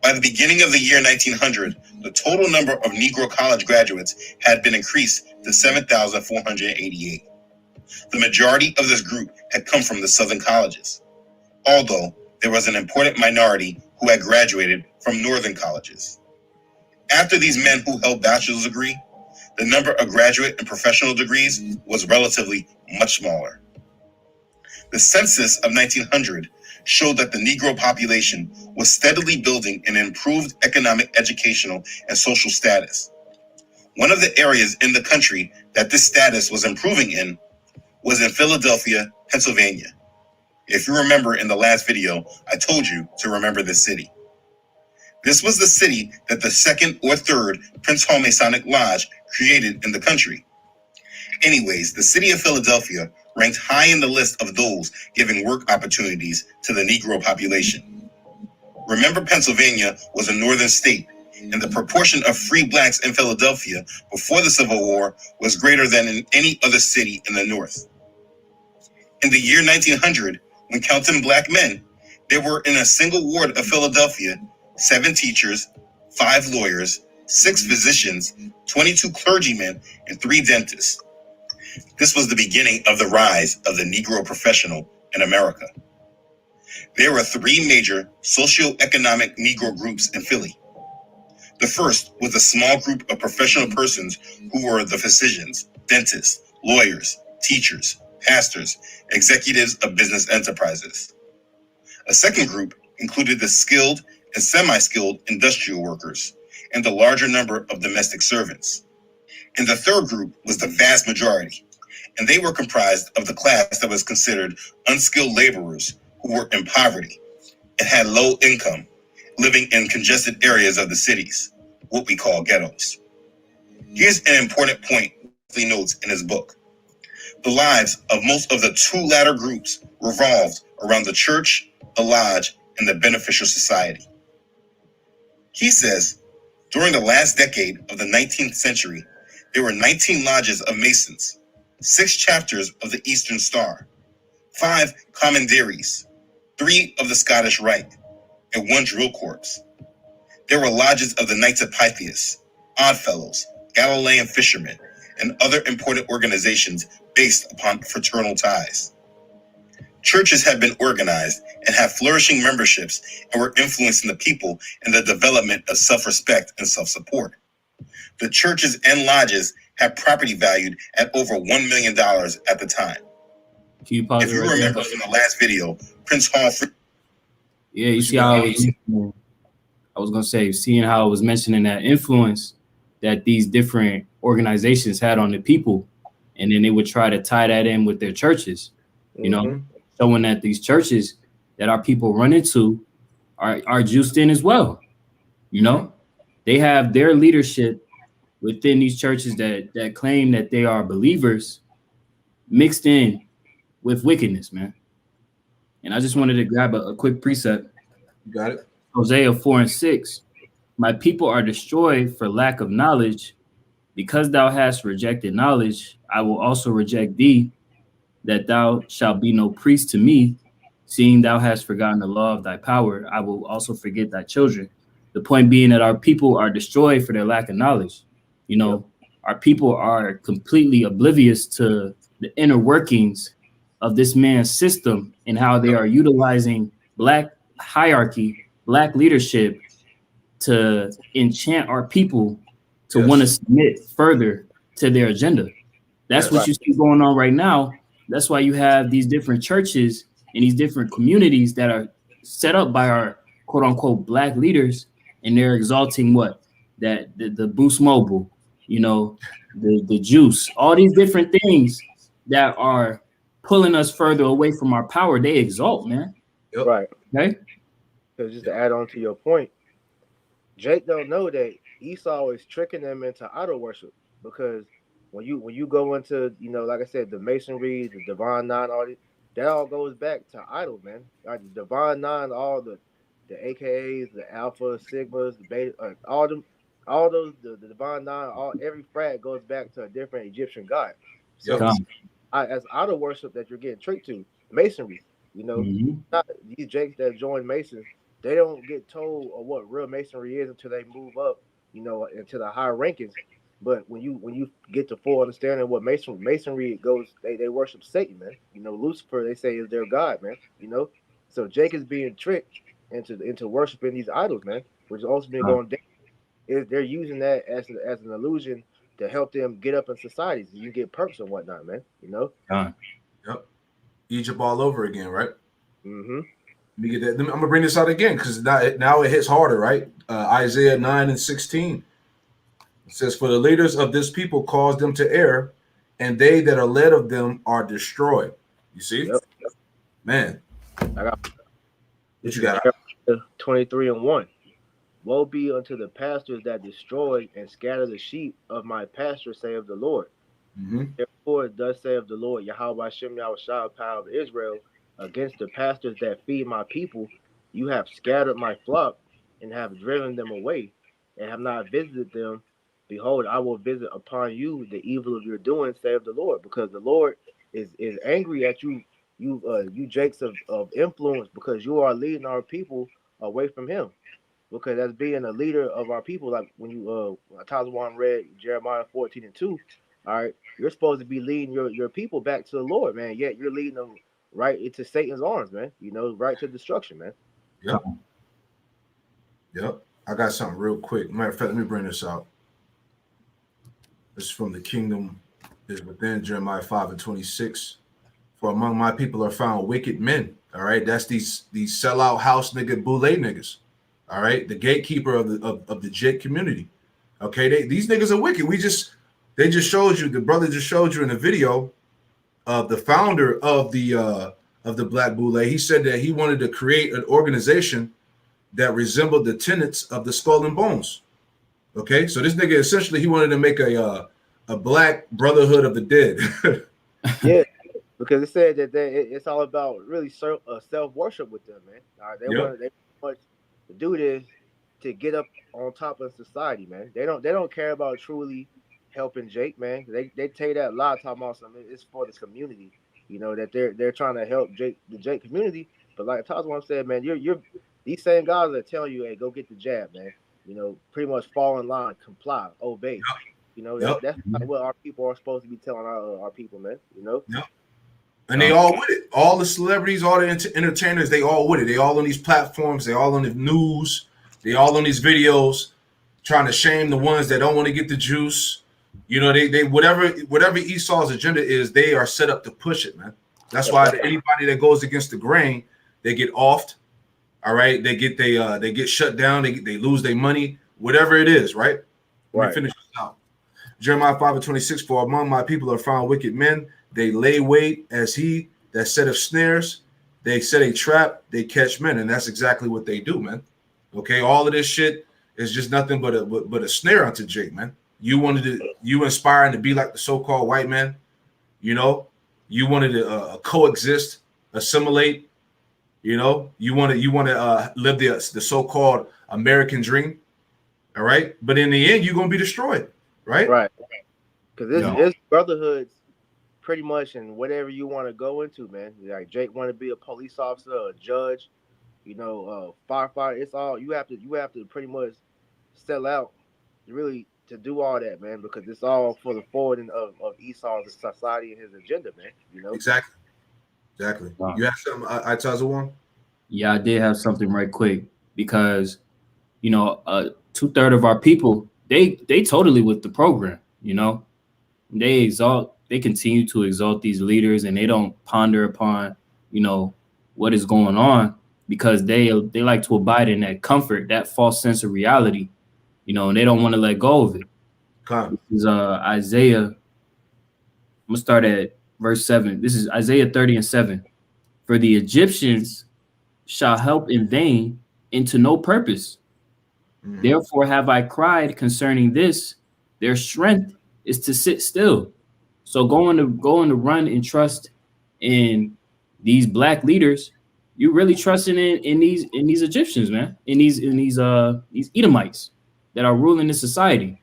By the beginning of the year 1900, the total number of Negro college graduates had been increased to 7,488. The majority of this group had come from the Southern colleges, although there was an important minority who had graduated from Northern colleges. After these men who held bachelor's degree, the number of graduate and professional degrees was relatively much smaller. The census of 1900 showed that the Negro population was steadily building an improved economic, educational, and social status. One of the areas in the country that this status was improving in was in Philadelphia, Pennsylvania. If you remember in the last video, I told you to remember this city. This was the city that the second or third Prince Hall Masonic Lodge created in the country. Anyways, the city of Philadelphia ranked high in the list of those giving work opportunities to the Negro population. Remember, Pennsylvania was a northern state, and the proportion of free blacks in Philadelphia before the Civil War was greater than in any other city in the North. In the year 1900, when counting black men, there were in a single ward of Philadelphia 7 teachers, 5 lawyers, 6 physicians, 22 clergymen, and 3 dentists. This was the beginning of the rise of the Negro professional in America. There were 3 major socioeconomic Negro groups in Philly. The first was a small group of professional persons who were the physicians, dentists, lawyers, teachers, pastors, executives of business enterprises. A second group included the skilled and semi-skilled industrial workers and the larger number of domestic servants. And the third group was the vast majority, and they were comprised of the class that was considered unskilled laborers who were in poverty and had low income, living in congested areas of the cities, what we call ghettos. Here's an important point he notes in his book. The lives of most of the 2 latter groups revolved around the church, the lodge, and the beneficial society. He says, during the last decade of the 19th century, there were 19 lodges of Masons, 6 chapters of the Eastern Star, 5 commanderies, 3 of the Scottish Rite, and 1 drill corps. There were lodges of the Knights of Pythias, Oddfellows, Galilean fishermen, and other important organizations based upon fraternal ties. Churches had been organized and had flourishing memberships and were influencing the people in the development of self-respect and self-support. The churches and lodges had property valued at over $1 million at the time. Can you pause If it you right remember there? from the last video, Prince Hall. Yeah, you see how I was gonna say, seeing how it was mentioning that influence that these different organizations had on the people, and then they would try to tie that in with their churches, you know, showing that these churches that our people run into are juiced in as well. You know, they have their leadership within these churches that claim that they are believers mixed in with wickedness, man. And I just wanted to grab a quick precept. You got it. Hosea 4:6. My people are destroyed for lack of knowledge. Because thou hast rejected knowledge, I will also reject thee, that thou shalt be no priest to me. Seeing thou hast forgotten the law of thy power, I will also forget thy children. The point being that our people are destroyed for their lack of knowledge. You know, our people are completely oblivious to the inner workings of this man's system and how they are utilizing black hierarchy, black leadership to enchant our people to want to submit further to their agenda. That's what you see going on right now. That's why you have these different churches and these different communities that are set up by our quote unquote black leaders, and they're exalting what? That the Boost Mobile, you know, the juice, all these different things that are pulling us further away from our power, they exalt, man. Yep. Right. Okay. So just to add on to your point, Jake don't know that Esau is tricking them into idol worship, because when you go into, you know, like I said, the Masonry, the Divine Nine, all this, that all goes back to idol, man. Like the Divine Nine, all the AKAs, the Alpha, Sigmas, the Beta, all those the Divine Nine, every frat goes back to a different Egyptian god. So as idol worship that you're getting tricked to, Masonry, you know, not these Jakes that join Masons, they don't get told of what real Masonry is until they move up, you know, into the higher rankings. But when you get the full understanding of what Masonry goes, they worship Satan, man. You know, Lucifer, they say, is their god, man. You know, so Jake is being tricked into worshiping these idols, man, which is ultimately going down. They're using that as an illusion to help them get up in societies. You get perks and whatnot, man. You know. Yep. Egypt all over again, right? Mm-hmm. Let me get that. I'm gonna bring this out again because now it hits harder, right? Isaiah 9:16. It says, "For the leaders of this people cause them to err, and they that are led of them are destroyed." You see, man. I got what you got? 23:1. Woe be unto the pastors that destroy and scatter the sheep of my pasture, saith the Lord. Mm-hmm. Therefore, thus saith the Lord, Yahweh Hashem Yahweh power of Israel, against the pastors that feed my people, you have scattered my flock and have driven them away, and have not visited them. Behold, I will visit upon you the evil of your doing, saith the Lord, because the Lord is angry at you, you jakes of influence, because you are leading our people away from Him. Because as being a leader of our people, like when you Tazwan read Jeremiah 14:2, all right, you're supposed to be leading your people back to the Lord, man. Yet you're leading them right into Satan's arms, man. You know, right to destruction, man. Yep. Yep. I got something real quick. Matter of fact, let me bring this out. This is from the kingdom is within, Jeremiah 5:26. For among my people are found wicked men. All right. That's these sellout house nigga boule niggas. All right. The gatekeeper of the Jake community. Okay. These niggas are wicked. They just showed you, the brother just showed you in the video of the founder of the Black Boule. He said that he wanted to create an organization that resembled the tenets of the Skull and Bones. Okay, so this nigga essentially he wanted to make a Black Brotherhood of the Dead. Yeah, because it said that it's all about really self worship with them, man. All right, they want to do this to get up on top of society, man. They don't care about truly helping Jake, man. They tell you that a lot of time also. I mean, it's for the community, you know, that they're trying to help the Jake community. But like Tazwan said, man, you're these same guys that tell you, hey, go get the jab, man. You know, pretty much fall in line, comply, obey. Yep. You know, that's not what our people are supposed to be telling our people, man. You know. Yep. And they all with it. All the celebrities, all the entertainers, they all with it. They all on these platforms. They all on the news. They all on these videos, trying to shame the ones that don't want to get the juice. You know, they whatever Esau's agenda is, they are set up to push it, man. That's why anybody that goes against the grain, they get offed. All right, they get shut down. They lose their money, whatever it is. Right. Let me finish this out. Jeremiah 5:26. For among my people are found wicked men. They lay wait as he that setteth snares. They set a trap. They catch men, and that's exactly what they do, man. Okay, all of this shit is just nothing but a snare unto Jake, man. You inspiring to be like the so-called white man. You know, you wanted to coexist, assimilate. You know, you want to live the so-called American dream. All right, but in the end, you're gonna be destroyed, right? Right. Because this brotherhoods, pretty much, and whatever you want to go into, man. Like Jake want to be a police officer, a judge, you know, firefighter. It's all you have to pretty much sell out, really, to do all that, man. Because it's all for the forwarding of Esau's society and his agenda, man. You know. Exactly. Wow. You have something, Tazwan? Yeah, I did have something right quick because, you know, 2/3 of our people, they totally with the program, you know. They continue to exalt these leaders, and they don't ponder upon, you know, what is going on, because they like to abide in that comfort, that false sense of reality, you know, and they don't want to let go of it. This is Isaiah. I'm gonna start at verse 7. This is Isaiah 30:7. For the Egyptians shall help in vain and to no purpose. Therefore have I cried concerning this. Their strength is to sit still. So going to run and trust in these Black leaders, you're really trusting in these Egyptians, man, in these Edomites that are ruling this society.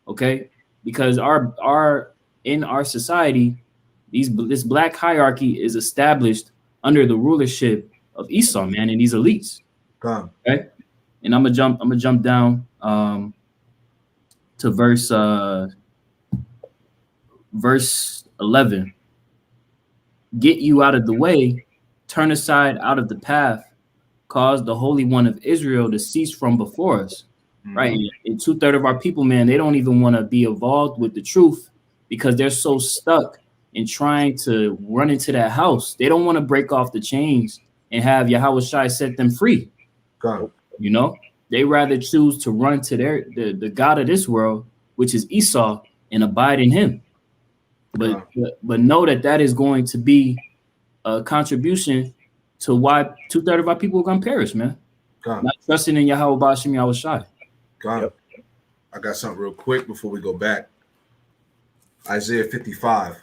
Okay, because in our society, this Black hierarchy is established under the rulership of Esau, man, and these elites. Okay, and I'm gonna jump down to verse 11. Get you out of the way, turn aside out of the path, cause the Holy One of Israel to cease from before us. Right, and 2/3 of our people, man, they don't even want to be involved with the truth because they're so stuck in trying to run into that house. They don't want to break off the chains and have Yahweh Shai set them free. You know, they rather choose to run to the God of this world, which is Esau, and abide in him. But know that is going to be a contribution to why 2/3 of our people are going to perish, man. Not trusting in Yahweh Bashim Yahweh Shai. I got something real quick before we go back. Isaiah 55.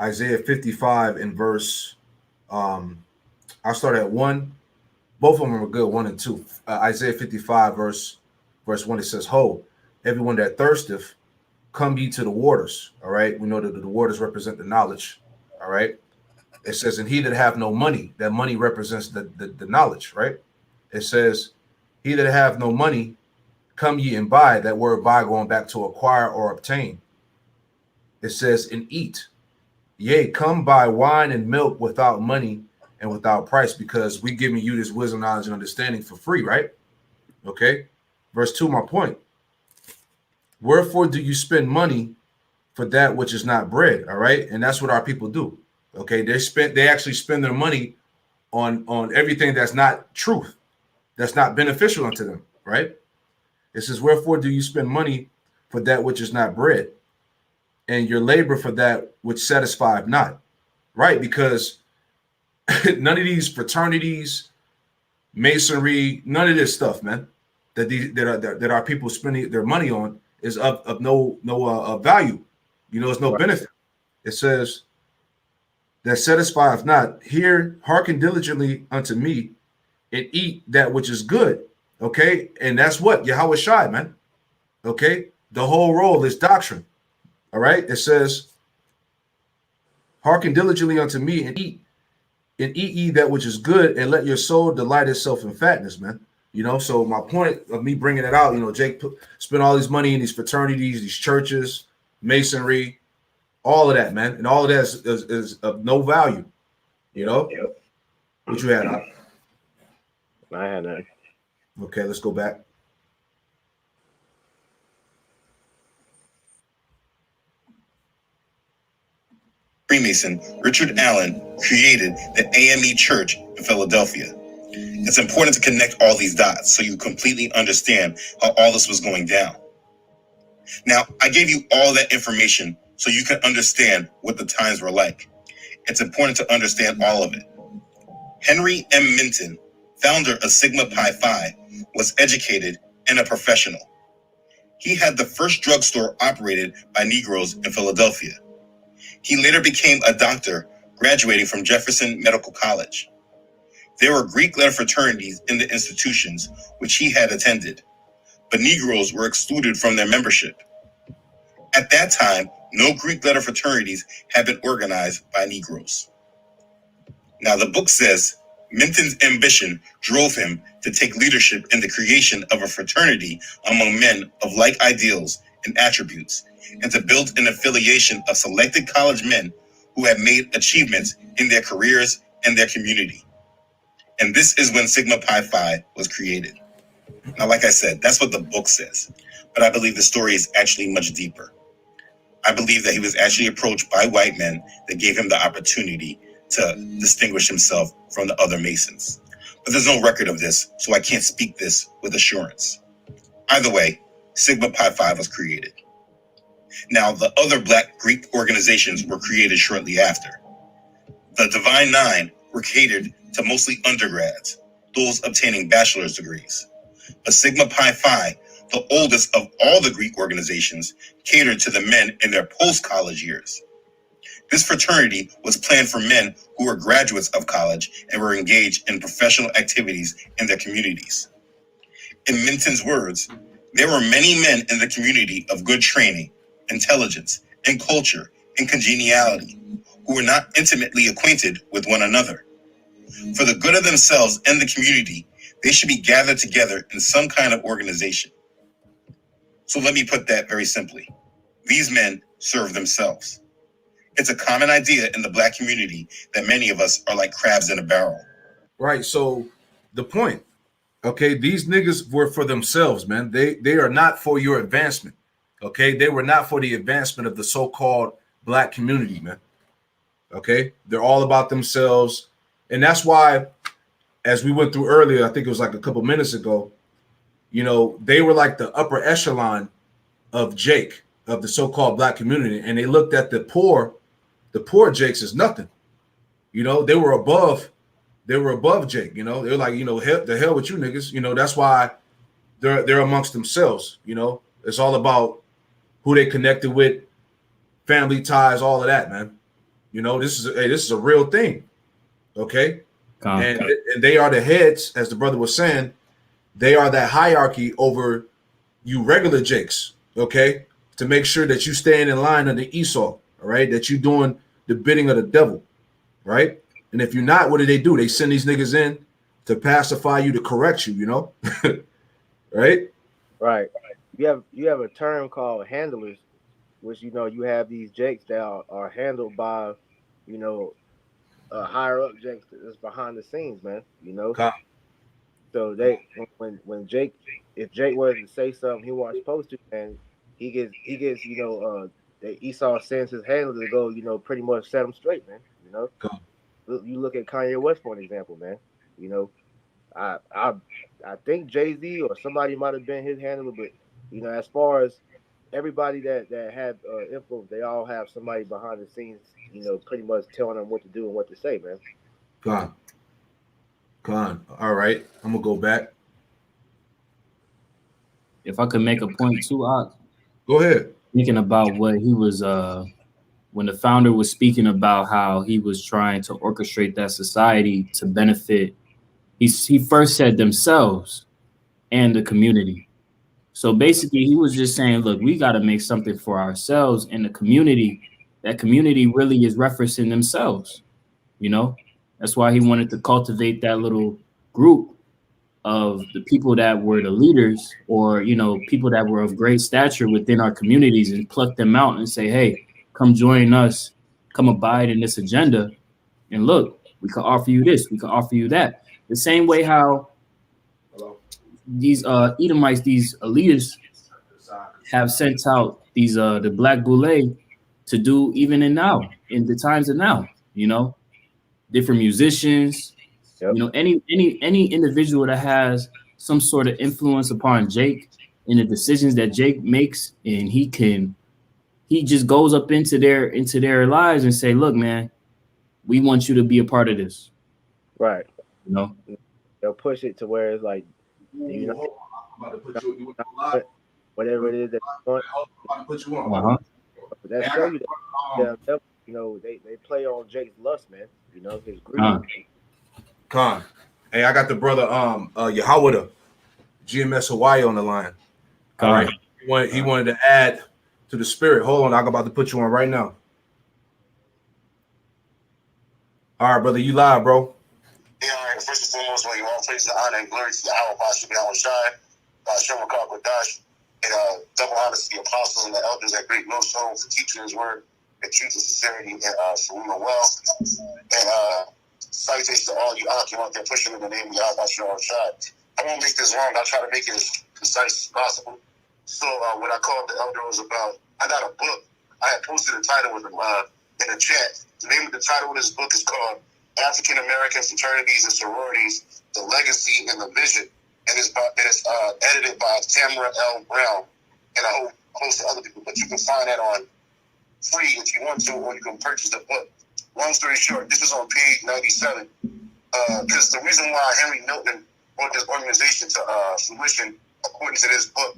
Isaiah 55 in verse, I'll start at 1. Both of them are good, 1 and 2. Isaiah 55, verse 1, it says, Ho, everyone that thirsteth, come ye to the waters. All right. We know that the waters represent the knowledge. All right. It says, and he that have no money, that money represents the knowledge, right? It says, he that have no money, come ye and buy. That word buy going back to acquire or obtain. It says, and eat. Yea, come buy wine and milk without money and without price, because we giving you this wisdom, knowledge, and understanding for free, right? Okay. Verse 2, my point. Wherefore do you spend money for that which is not bread? All right. And that's what our people do. Okay. They actually spend their money on everything that's not truth, that's not beneficial unto them, right? It says, wherefore do you spend money for that which is not bread, and your labor for that which satisfieth not, right? Because none of these fraternities, masonry, none of this stuff, man, that our people spending their money on is of no value. You know, it's no benefit. It says that satisfieth not. Hear, hearken diligently unto me, and eat that which is good. Okay, and that's what Yahweh Shai, man. Okay, the whole role is doctrine. All right, it says, hearken diligently unto me, and eat ye that which is good, and let your soul delight itself in fatness, man. You know, so my point of me bringing it out, you know, Jake spent all this money in these fraternities, these churches, masonry, all of that, man, and all of that is of no value. You know, Yep. What you had? I had that. Okay, let's go back. Freemason Richard Allen created the AME Church in Philadelphia. It's important to connect all these dots so you completely understand how all this was going down. Now, I gave you all that information so you can understand what the times were like. It's important to understand all of it. Henry M. Minton, founder of Sigma Pi Phi, was educated and a professional. He had the first drugstore operated by Negroes in Philadelphia. He later became a doctor, graduating from Jefferson Medical College. There were Greek letter fraternities in the institutions which he had attended, but Negroes were excluded from their membership. At that time, no Greek letter fraternities had been organized by Negroes. Now, the book says Minton's ambition drove him to take leadership in the creation of a fraternity among men of like ideals and attributes, and to build an affiliation of selected college men who had made achievements in their careers and their community. And this is when Sigma Pi Phi was created. Now, like I said, that's what the book says, but I believe the story is actually much deeper. I believe that he was actually approached by white men that gave him the opportunity to distinguish himself from the other Masons. But there's no record of this, so I can't speak this with assurance. Either way, Sigma Pi Phi was created. Now, the other Black Greek organizations were created shortly after. The Divine Nine were catered to mostly undergrads, those obtaining bachelor's degrees. But Sigma Pi Phi, the oldest of all the Greek organizations, catered to the men in their post-college years. This fraternity was planned for men who were graduates of college and were engaged in professional activities in their communities. In Minton's words, there were many men in the community of good training, intelligence, and culture and congeniality who were not intimately acquainted with one another. For the good of themselves and the community, they should be gathered together in some kind of organization. So let me put that very simply. These men serve themselves. It's a common idea in the Black community that many of us are like crabs in a barrel. Right. So the point, okay, these niggas were for themselves, man. They are not for your advancement. Okay, they were not for the advancement of the so-called Black community, man. Okay, they're all about themselves. And that's why, as we went through earlier, I think it was like a couple minutes ago, you know, they were like the upper echelon of Jake, of the so-called Black community. And they looked at the poor Jakes as nothing. You know, they were above Jake, you know. They're like, you know, the hell with you niggas. You know, that's why they're amongst themselves, you know. It's all about who they connected with, family ties, all of that, man. You know, this is a real thing. Okay. And they are the heads, as the brother was saying, they are that hierarchy over you regular jakes, okay, to make sure that you staying in line under Esau, all right, that you doing the bidding of the devil, right? And if you're not, what do? They send these niggas in to pacify you, to correct you, you know, right? Right. You have a term called handlers, which you have these jakes that are handled by, you know, higher up jakes that's behind the scenes, man. You know, Con, so when Jake, if Jake was to say something he wasn't supposed to, and he gets that Esau sends his handler to go, pretty much set him straight, man. You know, con, you look at Kanye West for an example, man. You know, I think Jay-Z or somebody might have been his handler, but as far as everybody that had influence, they all have somebody behind the scenes, pretty much telling them what to do and what to say, man. con. All right, I'm gonna go back. If I could make a point too, Go ahead. thinking about what he was when the founder was speaking about how he was trying to orchestrate that society to benefit. He first said themselves and the community. So basically, he was just saying, look, we got to make something for ourselves and the community. That community really is referencing themselves. You know, that's why he wanted to cultivate that little group of the people that were the leaders, or, people that were of great stature within our communities, and pluck them out and say, hey, come join us, come abide in this agenda. And look, we can offer you this, we can offer you that. The same way how these Edomites, these elitists, have sent out these the Black Boule to do even in the times of now, different musicians, Yep. any individual that has some sort of influence upon Jake in the decisions that Jake makes, and he just goes up into their lives and say, look, man, we want you to be a part of this. Right. They'll push it to where it's like, I'm about to put you live. whatever it is that you want. I'm about to put you on. But that show you that they play on Jake's lust, man. His greed. Con. Hey, I got the brother Yahweh, GMS Hawaii on the line. All right. He wanted to add to the spirit. Hold on, I'm about to put you on right now. All right, brother, you live, bro. Yeah, all right. First and foremost, when you all praise the honor and glory to the Yahweh, Bashem Yahweh Shai, Bashem Dash, and double honor to the apostles and the elders at Great Mill Show for teaching his word and truth and sincerity and Shalom and well. And salutations to all you Archon out there pushing in the name of Yahweh Bashem Yahweh Shai. I won't make this long. I'll try to make it as concise as possible. So what I called the elder was about, I got a book. I had posted a title with him in the chat. The name of the title of this book is called African American Fraternities and Sororities, The Legacy and the Vision. And it's edited by Tamara L. Brown and a whole host of other people. But you can find that on free if you want to, or you can purchase the book. Long story short, this is on page 97. Because the reason why Henry Milton brought this organization to fruition, according to this book,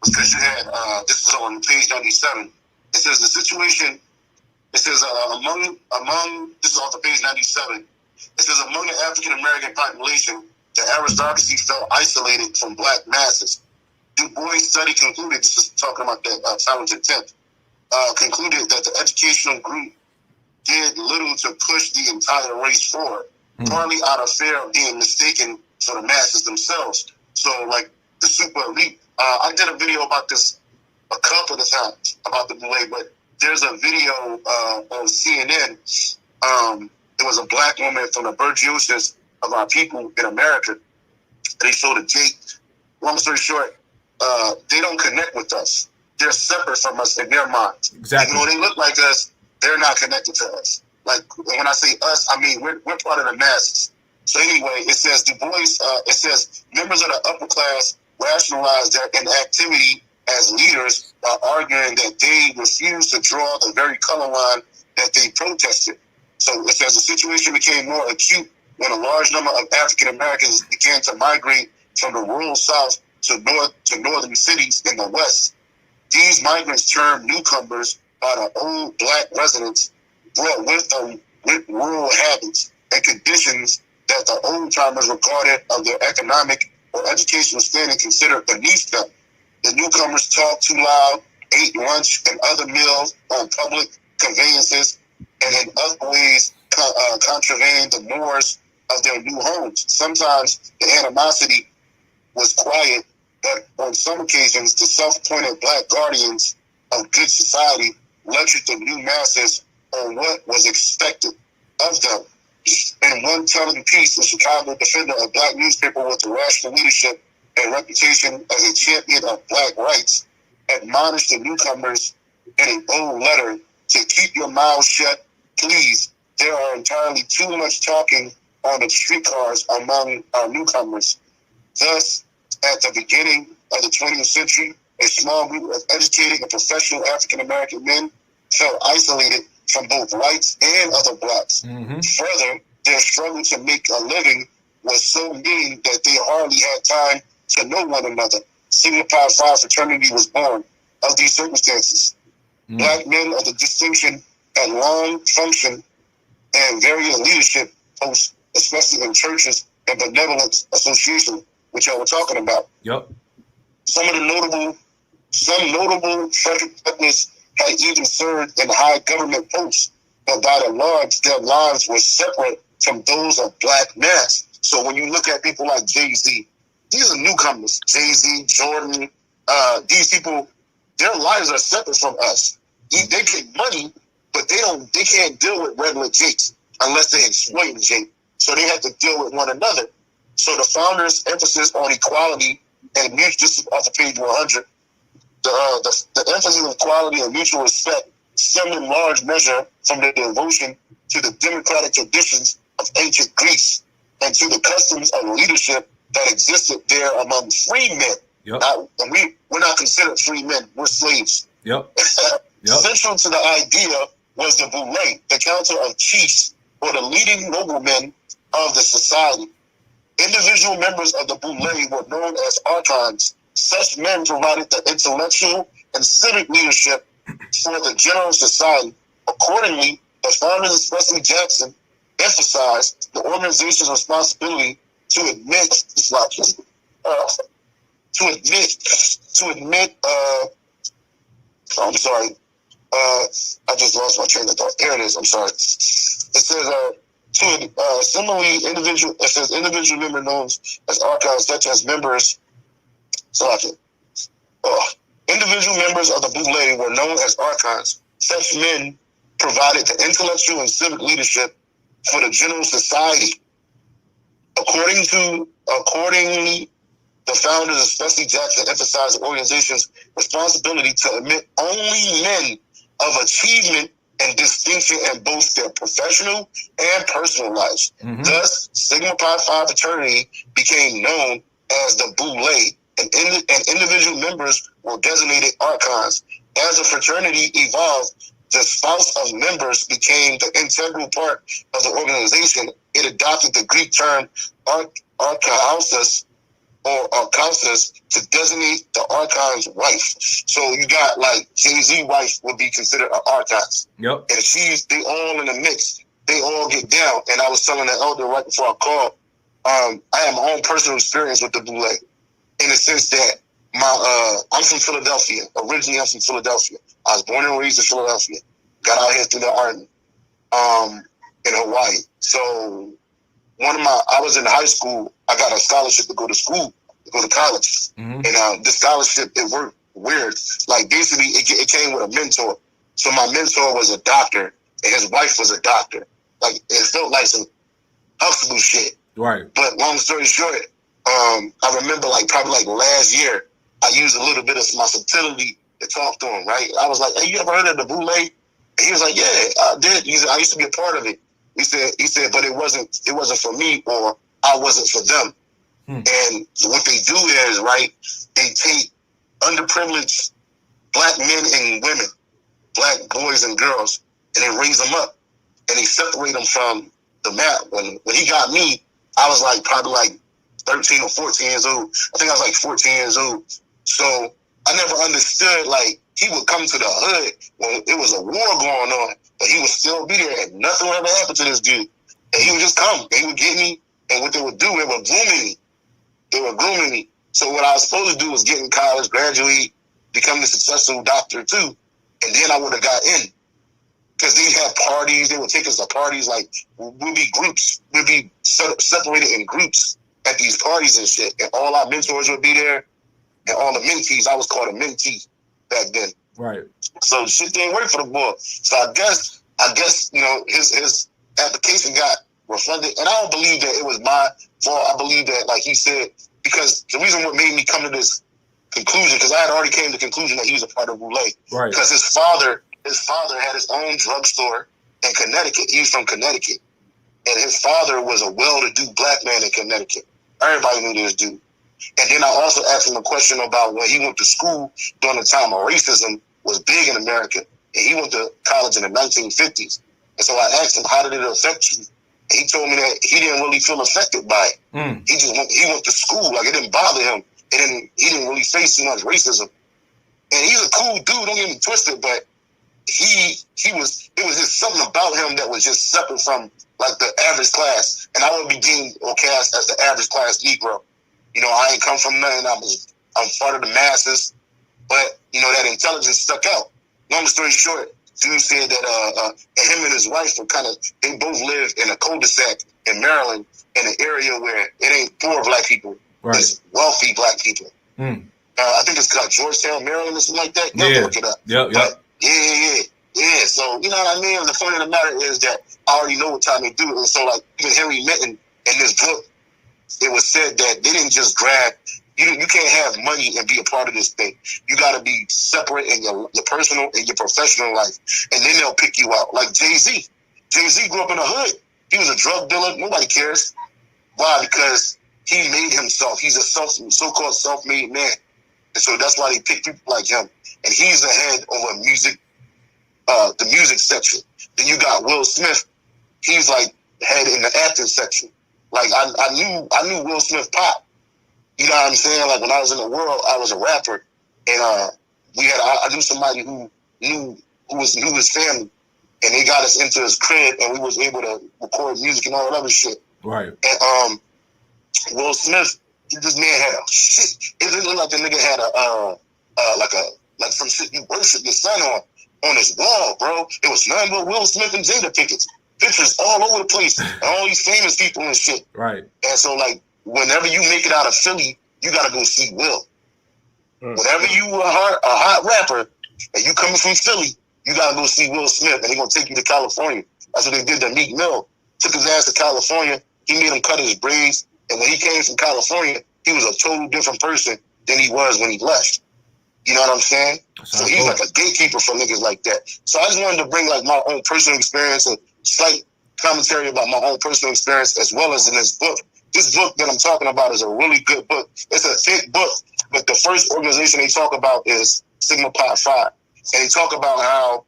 was because you had, this is on page 97. It says the situation, it says among, this is off the page 97. It says among the African American population, the aristocracy felt isolated from black masses. Du Bois' study concluded, this is talking about the talented 10th, concluded that the educational group did little to push the entire race forward, partly out of fear of being mistaken for the masses themselves. So, like the super elite, I did a video about this a couple of times about the Boule, but there's a video on CNN. It was a black woman from the Burgiosis of our people in America. They showed a Jake. Long story short, they don't connect with us. They're separate from us in their minds. Exactly. Even though they look like us, they're not connected to us. Like when I say us, I mean we're part of the masses. So anyway, it says Du Bois. It says members of the upper class rationalized their inactivity as leaders by arguing that they refused to draw the very color line that they protested. So it says the situation became more acute when a large number of African Americans began to migrate from the rural South to northern cities in the West. These migrants, termed newcomers by the old black residents, brought with them rural habits and conditions that the old-timers regarded of their economic or educational standing considered beneath them. The newcomers talked too loud, ate lunch and other meals on public conveyances, and in other ways contravened the mores of their new homes. Sometimes the animosity was quiet, but on some occasions, the self-appointed black guardians of good society lectured the new masses on what was expected of them. In one telling piece, the Chicago Defender, a black newspaper with rational leadership and reputation as a champion of black rights, admonished the newcomers in a bold letter to keep your mouths shut, please. There are entirely too much talking on the streetcars among our newcomers. Thus, at the beginning of the 20th century, a small group of educated and professional African-American men felt isolated from both whites and other blacks. Mm-hmm. Further, their struggle to make a living was so mean that they hardly had time to know one another. Sigma Pi Phi fraternity was born of these circumstances. Mm. Black men of the distinction had long functioned and various leadership posts, especially in churches and benevolent associations, which I was talking about. Yep. Some notable Frederick Douglass had even served in high government posts, but by and large, their lives were separate from those of black mass. So when you look at people like Jay-Z, these are newcomers. Jay-Z, Jordan, these people, their lives are separate from us. They get money, but they can't deal with regular Jakes unless they exploit Jake. So they have to deal with one another. So the founders' emphasis on equality and mutual, just off of page 100, the emphasis on equality and mutual respect stemmed in large measure from their devotion to the democratic traditions of ancient Greece and to the customs of leadership that existed there among free men. Yep. We're not considered free men, we're slaves. Yep. Yep. Central to the idea was the boule, the council of chiefs, or the leading noblemen of the society. Individual members of the boule were known as archons. Such men provided the intellectual and civic leadership for the general society. Accordingly, the founders, especially Jackson, emphasized the organization's responsibility to admit I'm sorry. I just lost my train of thought. Here it is. I'm sorry. It says similarly, individual member known as archons, such as members. Individual members of the boule were known as archons. Such men provided the intellectual and civic leadership for the general society. Accordingly, the founders, especially Jackson, emphasized the organization's responsibility to admit only men of achievement and distinction in both their professional and personal lives. Mm-hmm. Thus, Sigma Pi Phi fraternity became known as the boule, and individual members were designated archons. As the fraternity evolved, the spouse of members became the integral part of the organization. It adopted the Greek term archousis or archousis to designate the archon's wife. So you got like Jay-Z wife would be considered an archon. Yep. And they all in the mix. They all get down. And I was telling the elder right before I called, I have my own personal experience with the boule, in the sense that I'm from Philadelphia. Originally, I'm from Philadelphia. I was born and raised in Philadelphia. Got out here through the Army in Hawaii. So I was in high school. I got a scholarship to go to school, to go to college. Mm-hmm. And the scholarship, it worked weird. Like basically, it came with a mentor. So my mentor was a doctor, and his wife was a doctor. Like it felt like some Huxtable shit. Right. But long story short, I remember probably last year, I used a little bit of my subtlety to talk to him. Right. I was like, "Hey, you ever heard of the boule?" And he was like, "Yeah, I did." He said, "I used to be a part of it." He said, "But it wasn't for me, or I wasn't for them." And what they do is, right, they take underprivileged black men and women, black boys and girls, and they raise them up, and they separate them from the map. When he got me, I was probably 13 or 14 years old. I think I was 14 years old. So I never understood he would come to the hood when it was a war going on, but he would still be there, and nothing would ever happen to this dude. And he would just come, and he would get me, and what they would do, they were grooming me. They were grooming me. So what I was supposed to do was get in college, graduate, become a successful doctor too, and then I would have got in. Because they had parties, they would take us to parties, like, we'd be groups, we'd be separated in groups at these parties and shit, and all our mentors would be there, and all the mentees. I was called a mentee back then. Right. So shit didn't work for the boy. So I guess, his application got refunded, and I don't believe that it was my fault. I believe that, like he said, because the reason what made me come to this conclusion, because I had already came to the conclusion that he was a part of Boulay. Right. Because his father had his own drugstore in Connecticut. He was from Connecticut. And his father was a well-to-do black man in Connecticut. Everybody knew this dude. And then I also asked him a question about when he went to school during the time of racism was big in America. And he went to college in the 1950s. And so I asked him, how did it affect you? And he told me that he didn't really feel affected by it. He went to school. Like, it didn't bother him. He didn't really face too much racism. And he's a cool dude, don't get me twisted, but it was just something about him that was just separate from, like, the average class. And I would be deemed or cast as the average class Negro. You know, I ain't come from nothing. I'm part of the masses. But, you know, that intelligence stuck out. Long story short, dude said that him and his wife they both lived in a cul-de-sac in Maryland, in an area where it ain't poor black people. Right. It's wealthy black people. I think it's called Georgetown, Maryland, or something like that. You look it up. Yep. Yeah. So, you know what I mean? The point of the matter is that I already know what time they do it. And so, like, even Henry Minton in this book, it was said that they didn't just grab, you can't have money and be a part of this thing. You got to be separate in your personal and your professional life. And then they'll pick you out. Like Jay-Z. Jay-Z grew up in the hood. He was a drug dealer. Nobody cares. Why? Because he made himself. He's a so-called self-made man. And so that's why they pick people like him. And he's the head over music, the music section. Then you got Will Smith. He's like head in the acting section. Like, I knew Will Smith pop. You know what I'm saying? Like, when I was in the world, I was a rapper, and I knew somebody who knew his family, and they got us into his crib, and we was able to record music and all that other shit. Right. And Will Smith, this man had a shit. It didn't look like the nigga had like some shit you worship your son on his wall, bro. It was nothing but Will Smith and Jada pictures all over the place, and all these famous people and shit. Right. And so, like, whenever you make it out of Philly, you gotta go see Will. Whenever you a hot rapper and you coming from Philly, you gotta go see Will Smith, and they're gonna take you to California. That's what they did to Meek Mill. Took his ass to California. He made him cut his braids, and when he came from California, he was a total different person than he was when he left. You know what I'm saying? So he's like a gatekeeper for niggas like that. So I just wanted to bring, like, my own personal experience and slight commentary about my own personal experience, as well as in this book. This book that I'm talking about is a really good book. It's a thick book, but the first organization they talk about is Sigma Pi Phi. And they talk about how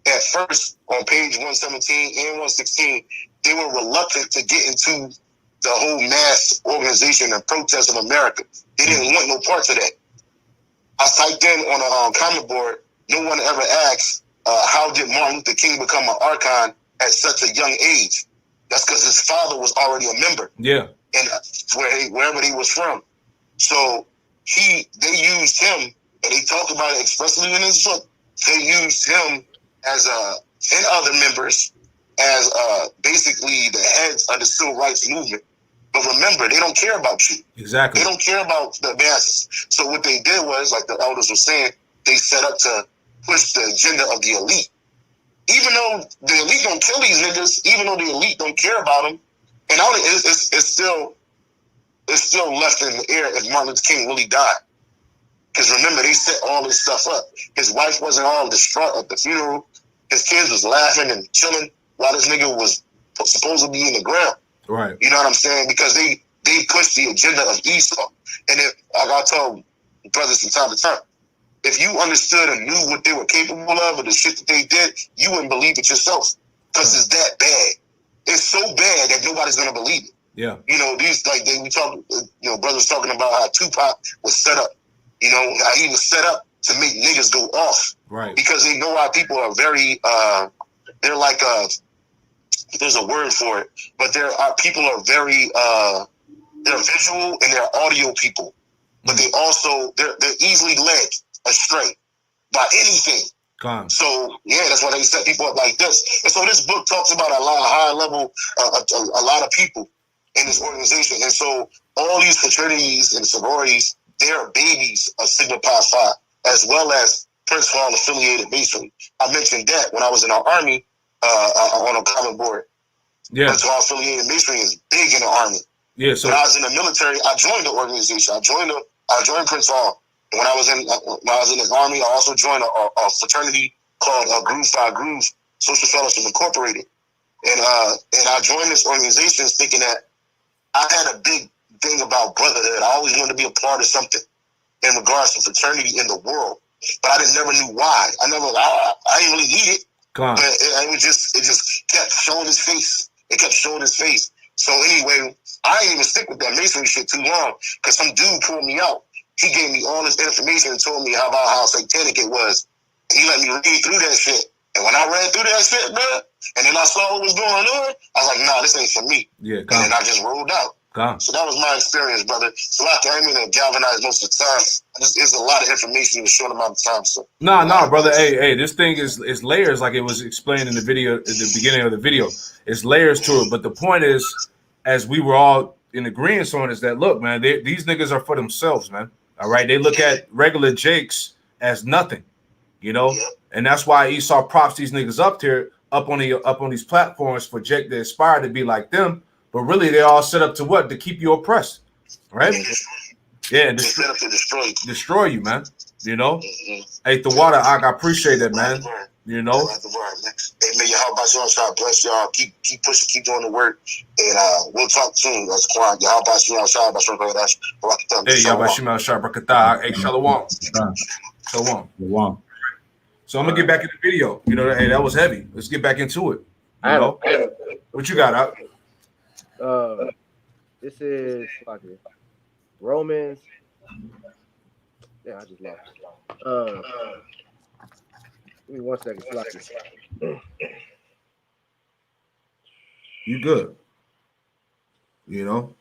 at first on page 117 and 116, they were reluctant to get into the whole mass organization and protest of America. They didn't want no parts of that. I typed in on a comment board, no one ever asked, how did Martin Luther King become an Archon at such a young age? That's because his father was already a member. Yeah. And wherever he was from. So they used him, and they talk about it expressly in his book. They used him and other members as basically the heads of the civil rights movement. But remember, they don't care about you. Exactly. They don't care about the masses. So what they did was, like the elders were saying, they set up to push the agenda of the elite. Even though the elite don't kill these niggas, even though the elite don't care about them, and it's still left in the air if Martin Luther King really died. Because remember, they set all this stuff up. His wife wasn't all distraught at the funeral. His kids was laughing and chilling while this nigga was supposed to be in the ground. Right. You know what I'm saying? Because they pushed the agenda of Esau. And like I told brothers from time to time, if you understood and knew what they were capable of or the shit that they did, you wouldn't believe it yourself. Because it's that bad. It's so bad that nobody's going to believe it. Yeah. You know, brothers talking about how Tupac was set up. You know, how he was set up to make niggas go off. Right. Because they know our people are very, they're like, there's a word for it, but our people are very, they're visual and they're audio people. But they also, they're easily led astray by anything. So yeah, that's why they set people up like this. And so this book talks about a lot of high level, a lot of people in this organization. And so all these fraternities and sororities, they're babies of Sigma Pi Phi, as well as Prince Hall affiliated masonry. I mentioned that when I was in our army on a common board. Yeah. Prince Hall affiliated masonry is big in the army. Yeah. So when I was in the military, I joined the organization. I joined Prince Hall. And when I was in the army, I also joined a fraternity called Groove 5 Grooves, Social Fellowship Incorporated. And I joined this organization thinking that I had a big thing about brotherhood. I always wanted to be a part of something in regards to fraternity in the world, but I never knew why. I didn't really need it. But it just kept showing its face. It kept showing its face. So anyway, I didn't even stick with that masonry shit too long because some dude pulled me out. He gave me all this information and told me how satanic it was. He let me read through that shit. And when I read through that shit, bro, and then I saw what was going on, I was like, nah, this ain't for me. Yeah, and then I just rolled out. So that was my experience, brother. So I came in and galvanized most of the time. There's a lot of information in a short amount of time. So no, brother. Hey, this thing is layers, like it was explained in the video at the beginning of the video. It's layers to it. But the point is, as we were all in agreement on, is that look, man, these niggas are for themselves, man. All right, they look at regular Jakes as nothing, you know, and that's why Esau props these niggas up on these platforms for Jake to aspire to be like them. But really, they're all set up to what? To keep you oppressed, right? Yeah, set up to destroy you, man. You know, Hey, the water, I appreciate that, man. You know. Hey, may your heart bless y'all. Keep pushing, keep doing the work, and we'll talk soon. That's quiet. Hey, Yabashima Shabrakata. Hey, Shalom. Shalom. So I'm gonna get back in the video. You know, hey, that was heavy. Let's get back into it. You know, what you got up? This is Romans. Yeah, I just lost. Give me 1 second. You good? You know.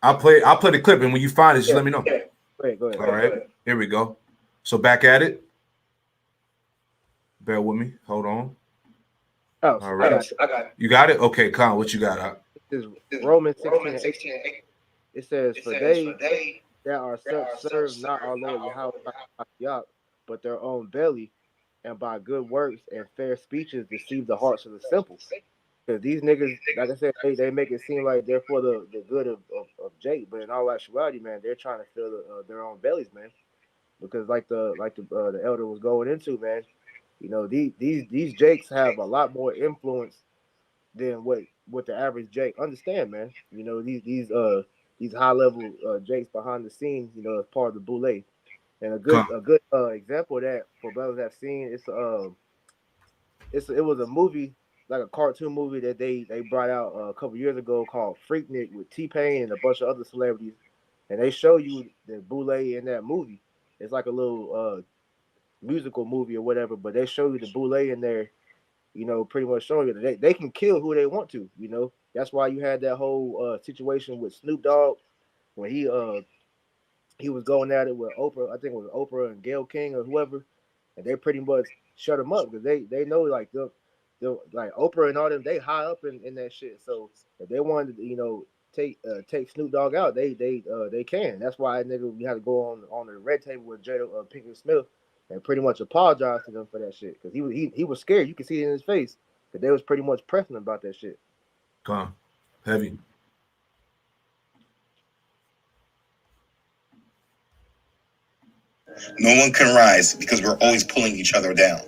I'll play the clip, and when you find it, just let me know. Go ahead. All right, here we go. So back at it. Bear with me. Hold on. Oh, all right. I got it. You got it? Okay, Con, what you got? This is Romans 16:8. It says, "For they that are such serve not our Lord Yahweh, but their own belly, and by good works and fair speeches deceive the hearts of the simple." Because these niggas, like I said, they make it seem like they're for the good of Jake, but in all actuality, man, they're trying to fill their own bellies, man. Because like the elder was going into, man, you know, these Jakes have a lot more influence than what the average Jake understand, man. You know, these high level Jakes behind the scenes, you know, as part of the Boule. And a good example of that for brothers that have seen, it was a movie, like a cartoon movie that they brought out a couple years ago called Freaknik with T-Pain and a bunch of other celebrities, and they show you the Boule in that movie. It's like a little musical movie or whatever, but they show you the Boule in there, you know, pretty much showing you that they can kill who they want to, you know. That's why you had that whole situation with Snoop Dogg when he was going at it with Oprah. I think it was Oprah and Gayle King or whoever, and they pretty much shut him up because they know like the like Oprah and all them, they high up in that shit. So if they wanted to, you know, take Snoop Dogg out, they can. That's why we had to go on the red table with Jada Pinkett Smith and pretty much apologize to them for that shit because he was scared. You could see it in his face that they was pretty much pressing about that shit. Come on, heavy. No one can rise because we're always pulling each other down.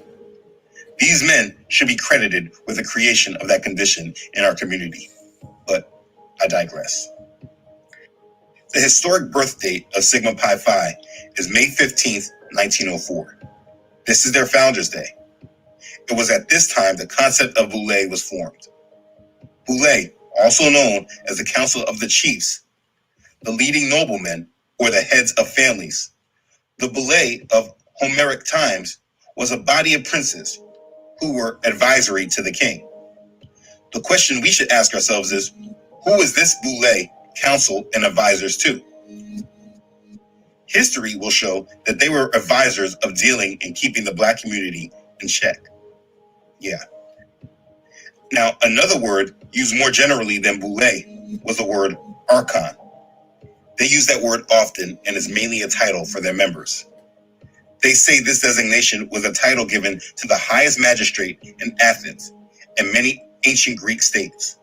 These men should be credited with the creation of that condition in our community. But I digress. The historic birth date of Sigma Pi Phi is May 15th, 1904. This is their Founders Day. It was at this time the concept of Boule was formed. Boule, also known as the Council of the Chiefs, the leading noblemen, or the heads of families. The Boule of Homeric times was a body of princes who were advisory to the king. The question we should ask ourselves is, who is this Boule counsel and advisors to? History will show that they were advisors of dealing and keeping the Black community in check. Yeah. Now, another word used more generally than Boule was the word Archon. They use that word often and is mainly a title for their members. They say this designation was a title given to the highest magistrate in Athens and many ancient Greek states.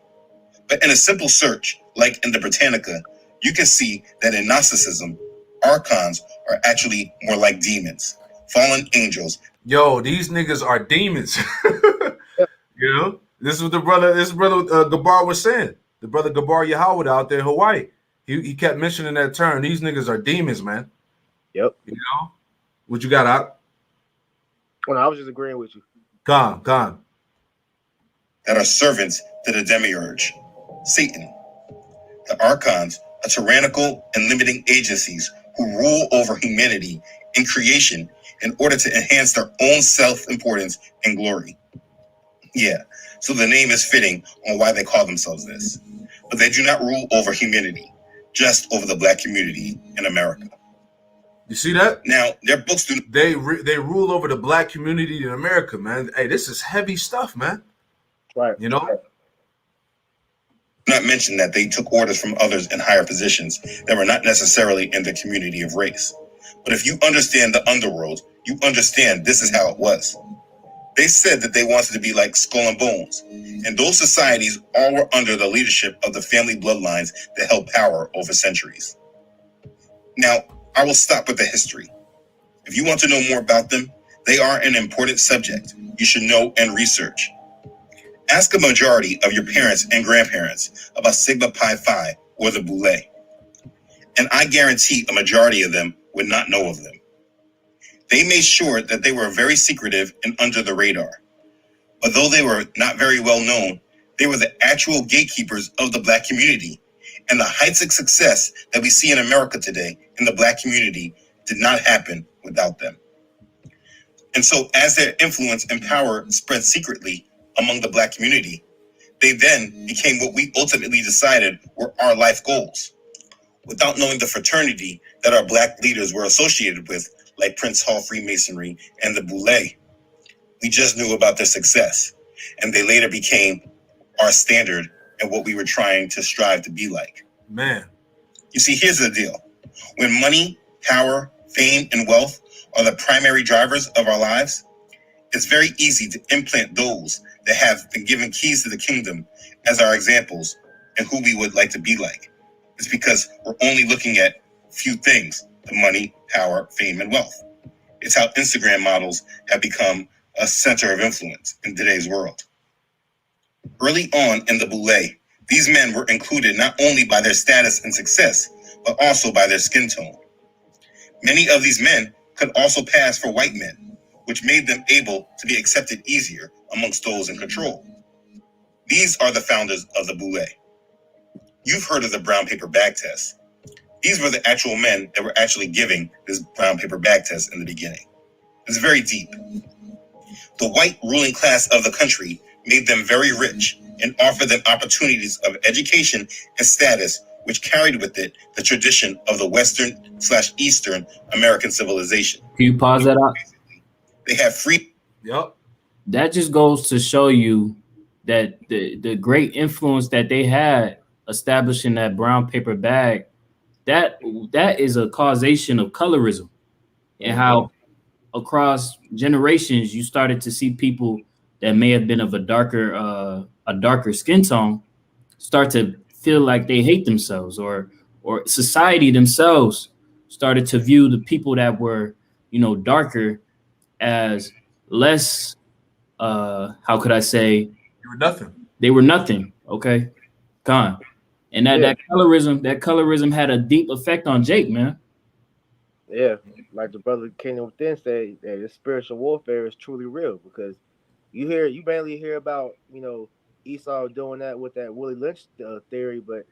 But in a simple search, like in the Britannica, you can see that in Gnosticism, Archons are actually more like demons, fallen angels. Yo, these niggas are demons. You know, this is what this brother Gabar was saying. The brother Gabar Yahweh out there in Hawaii. He kept mentioning that term. These niggas are demons, man. Yep. You know? What you got out? Well, I was just agreeing with you. Gone. That are servants to the demiurge, Satan. The Archons are tyrannical and limiting agencies who rule over humanity and creation in order to enhance their own self-importance and glory. Yeah, so the name is fitting on why they call themselves this. But they do not rule over humanity, just over the Black community in America. You see that? Now, their books do. They rule over the Black community in America, man. Hey, this is heavy stuff, man. Right. You know? Not mention that they took orders from others in higher positions that were not necessarily in the community of race. But if you understand the underworld, you understand this is how it was. They said that they wanted to be like Skull and Bones, and those societies all were under the leadership of the family bloodlines that held power over centuries. Now, I will stop with the history. If you want to know more about them, they are an important subject you should know and research. Ask a majority of your parents and grandparents about Sigma Pi Phi or the Boule, and I guarantee a majority of them would not know of them. They made sure that they were very secretive and under the radar. Although they were not very well known, they were the actual gatekeepers of the Black community, and the heights of success that we see in America today in the Black community did not happen without them. And so as their influence and power spread secretly among the Black community, they then became what we ultimately decided were our life goals. Without knowing the fraternity that our Black leaders were associated with, like Prince Hall Freemasonry and the Boule, we just knew about their success, and they later became our standard and what we were trying to strive to be like. Man. You see, here's the deal. When money, power, fame, and wealth are the primary drivers of our lives, it's very easy to implant those that have been given keys to the kingdom as our examples and who we would like to be like. It's because we're only looking at few things: the money, power, fame, and wealth. It's how Instagram models have become a center of influence in today's world. Early on in the Boule, these men were included not only by their status and success, but also by their skin tone. Many of these men could also pass for white men, which made them able to be accepted easier amongst those in control. These are the founders of the Boule. You've heard of the brown paper bag test. These were the actual men that were actually giving this brown paper bag test in the beginning. It's very deep. The white ruling class of the country made them very rich and offered them opportunities of education and status, which carried with it the tradition of the Western/Eastern American civilization. Can you pause that out? They have free. Yep. That just goes to show you that the great influence that they had establishing that brown paper bag, that is a causation of colorism, and how across generations you started to see people that may have been of a darker skin tone start to feel like they hate themselves, or society themselves started to view the people that were, darker as less, how could I say, You were nothing. they were nothing. Okay. Con. And that colorism had a deep effect on Jake, man. Yeah, like the brother Kingdom Within said, that this spiritual warfare is truly real, because you mainly hear about, Esau doing that with that Willie Lynch theory, but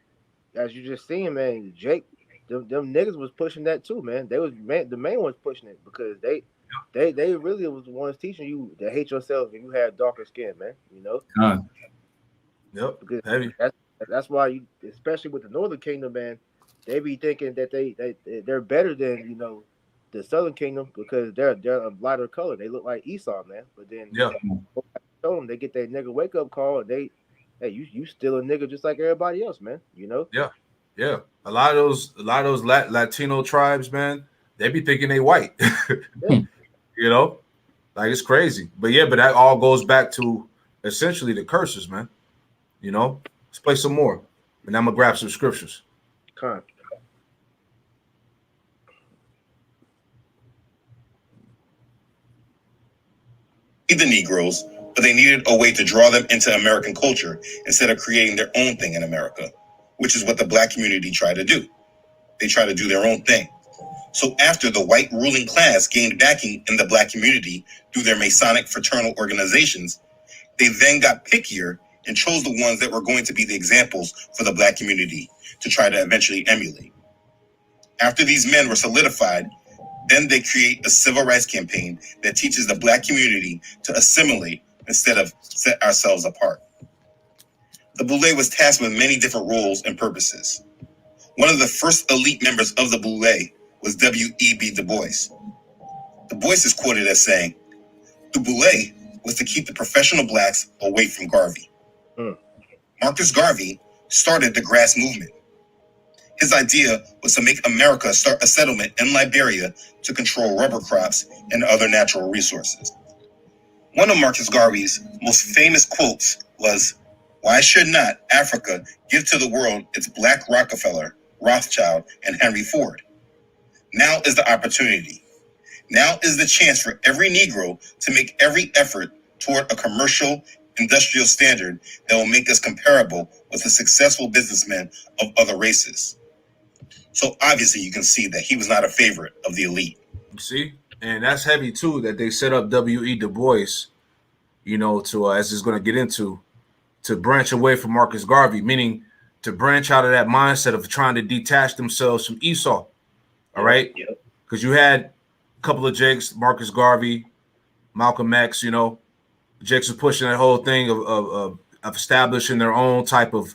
as you just seen, man, Jake them niggas was pushing that too, man. They was the main ones pushing it because they really was the ones teaching you to hate yourself if you had darker skin, man. You know. Con. Yep. Because Heavy. that's why you, especially with the Northern Kingdom, man, they be thinking that they're better than the Southern Kingdom because they're a lighter color. They look like Esau, man. But then Yeah. show them, they get that nigga wake up call, and hey, you still a nigga just like everybody else, man. You know? Yeah. Yeah. A lot of those Latino tribes, man, they be thinking they white. Yeah. You know, like it's crazy. But that all goes back to essentially the curses, man. You know, let's play some more, and I'm gonna grab some scriptures. Con. The Negroes, but they needed a way to draw them into American culture instead of creating their own thing in America, which is what the black community tried to do. They tried to do their own thing. So after the white ruling class gained backing in the black community through their Masonic fraternal organizations, they then got pickier and chose the ones that were going to be the examples for the black community to try to eventually emulate. After these men were solidified, then they create a civil rights campaign that teaches the black community to assimilate instead of set ourselves apart. The Boule was tasked with many different roles and purposes. One of the first elite members of the Boule was W.E.B. Du Bois. Du Bois is quoted as saying, "The Boule was to keep the professional blacks away from Garvey." Marcus Garvey started the grass movement. His idea was to make America start a settlement in Liberia to control rubber crops and other natural resources. One of Marcus Garvey's most famous quotes was, "Why should not Africa give to the world its black Rockefeller, Rothschild, and Henry Ford? Now is the opportunity. Now is the chance for every Negro to make every effort toward a commercial, industrial standard that will make us comparable with the successful businessmen of other races." So obviously you can see that he was not a favorite of the elite. You see, and that's heavy too. That they set up W.E. Du Bois, to as it's going to get into, to branch away from Marcus Garvey, meaning to branch out of that mindset of trying to detach themselves from Esau. All right, because you had a couple of Jakes, Marcus Garvey, Malcolm X. Jakes was pushing that whole thing of establishing their own type of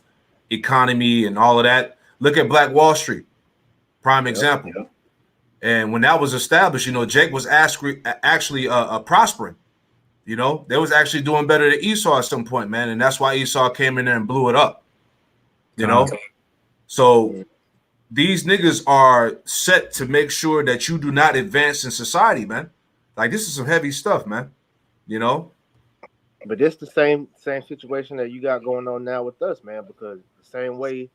economy and all of that. Look at Black Wall Street, prime example. And when that was established, Jake was actually prospering. They was actually doing better than Esau at some point, man. And that's why Esau came in there and blew it up. So these niggas are set to make sure that you do not advance in society, man. Like, this is some heavy stuff, man. But it's the same situation that you got going on now with us, man, because the same way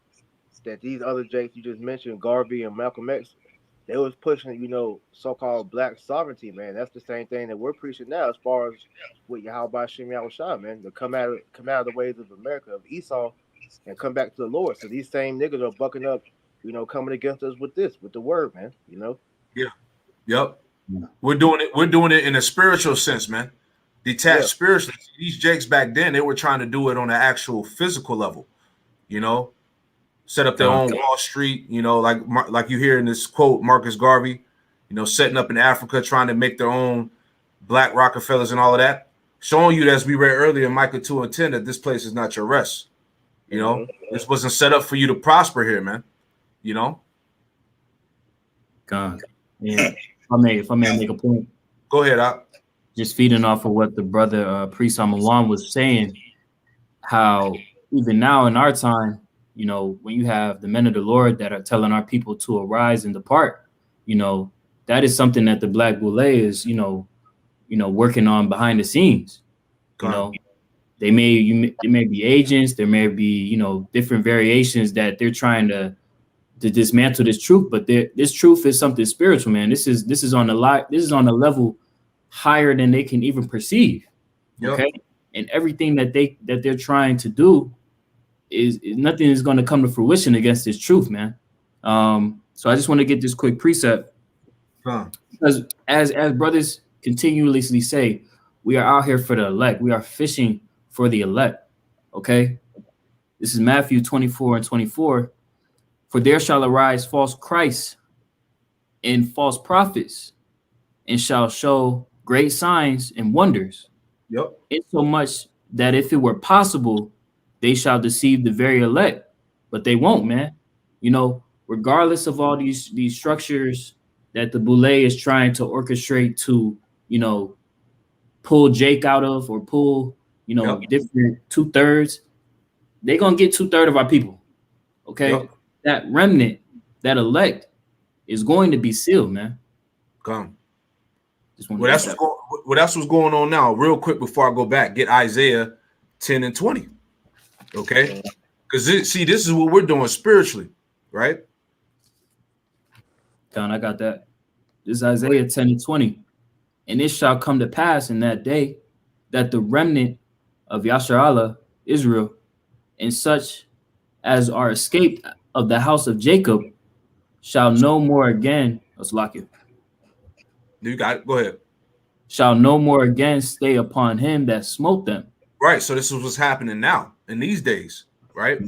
that these other Jakes you just mentioned, Garvey and Malcolm X, they was pushing, so-called black sovereignty, man. That's the same thing that we're preaching now as far as with Yahweh Shem Yahushua, man, to come out of the ways of America, of Esau, and come back to the Lord. So these same niggas are bucking up, coming against us with the word, man, Yeah. Yep. We're doing it in a spiritual sense, man. Detached spiritually. These Jakes back then, they were trying to do it on an actual physical level, set up their own Wall Street, like you hear in this quote, Marcus Garvey, setting up in Africa, trying to make their own black Rockefellers and all of that, showing you, as we read earlier in Micah 2:10, that this place is not your rest. This wasn't set up for you to prosper here, man. God. Yeah. If I may make a point. Go ahead, Op. Just feeding off of what the brother Priest Amalan was saying, how even now in our time, when you have the men of the Lord that are telling our people to arise and depart, that is something that the Black Boule is, working on behind the scenes. They may be agents, there may be, different variations that they're trying to dismantle this truth, but this truth is something spiritual, man. This is on a level higher than they can even perceive. Okay. And everything that they're trying to do is nothing is going to come to fruition against this truth, man. So I just want to get this quick precept. Because as brothers continuously say, we are out here for the elect. We are fishing for the elect. Okay. This is Matthew 24:24. For there shall arise false Christs and false prophets, and shall show great signs and wonders, Yep. insomuch that if it were possible, they shall deceive the very elect, but they won't, man. You know, regardless of all these structures that the Boule is trying to orchestrate to, you know, pull Jake out of, or pull, you know, different 2/3, they're gonna get 2/3 of our people. Okay. Yep. That remnant, that elect, is going to be sealed, man. Come. Just Well, that's what's going on now. Real quick before I go back, get Isaiah 10 and 20. Okay, because this is what we're doing spiritually, right? Don, I got that. This is Isaiah 10 and 20. And it shall come to pass in that day that the remnant of Yasharallah, Israel, and such as are escaped of the house of Jacob shall no more again, Oslakia, You got it. Go ahead. shall no more again stay upon him that smote them. Right. So this is what's happening now in these days, right?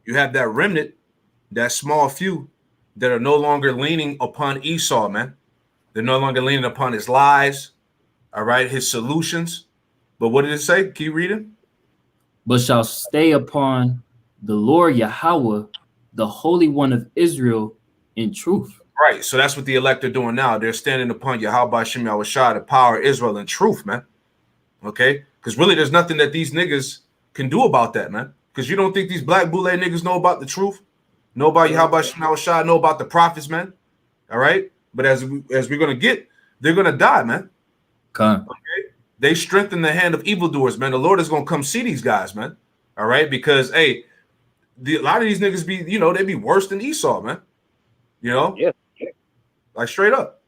You have that remnant, that small few that are no longer leaning upon Esau, man. They're no longer leaning upon his lies, all right, his solutions. But what did it say? Keep reading. But shall stay upon the Lord Yahweh, the Holy One of Israel, in truth. Right. So that's what the elect are doing now. They're standing upon Yahweh Shem Yahushua, the power of Israel, in truth, man. Okay? Because really there's nothing that these niggas can do about that, man. Because you don't think these black boule niggas know about the truth? Know about Yahweh Shem Yahushua, know about the prophets, man. All right? But as we're going to get, they're going to die, man. Okay. They strengthen the hand of evildoers, man. The Lord is going to come see these guys, man. All right? Because, hey, a lot of these niggas be, you know, they be worse than Esau, man. You know? Yeah. Like straight up.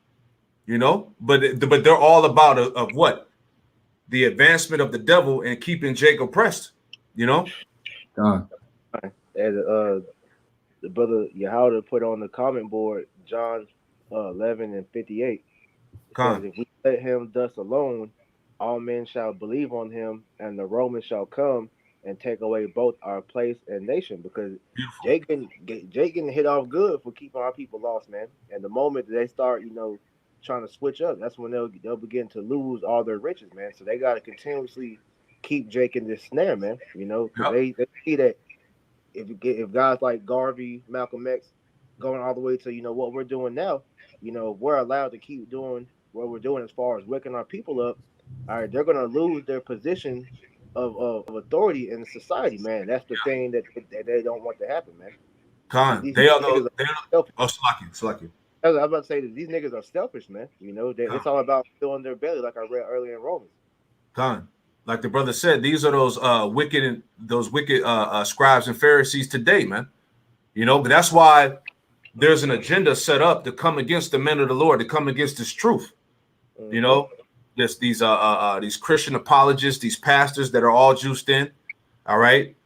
You know? But they're all about of what? The advancement of the devil and keeping Jake oppressed. You know? Done. As the brother Yahweh put on the comment board, John 11 and 58. Says, if we let him thus alone, all men shall believe on him, and the Romans shall come and take away both our place and nation. Because Jake getting hit off good for keeping our people lost, man. And the moment that they start, you know, trying to switch up, that's when they'll begin to lose all their riches, man. So they got to continuously keep Jake in this snare, man. You know, because they see that if guys like Garvey, Malcolm X, going all the way to, you know, what we're doing now, you know, we're allowed to keep doing what we're doing as far as waking our people up. All right, they're gonna lose their position of authority in society, man. That's the thing that they don't want to happen, man. They are Slaki. I was about to say that these niggas are selfish, man. You know, it's all about filling their belly, like I read earlier in Romans. Like the brother said, these are those wicked scribes and Pharisees today, man. You know, but that's why there's an agenda set up to come against the men of the Lord, to come against this truth. Mm-hmm. You know, these Christian apologists, these pastors that are all juiced in. All right,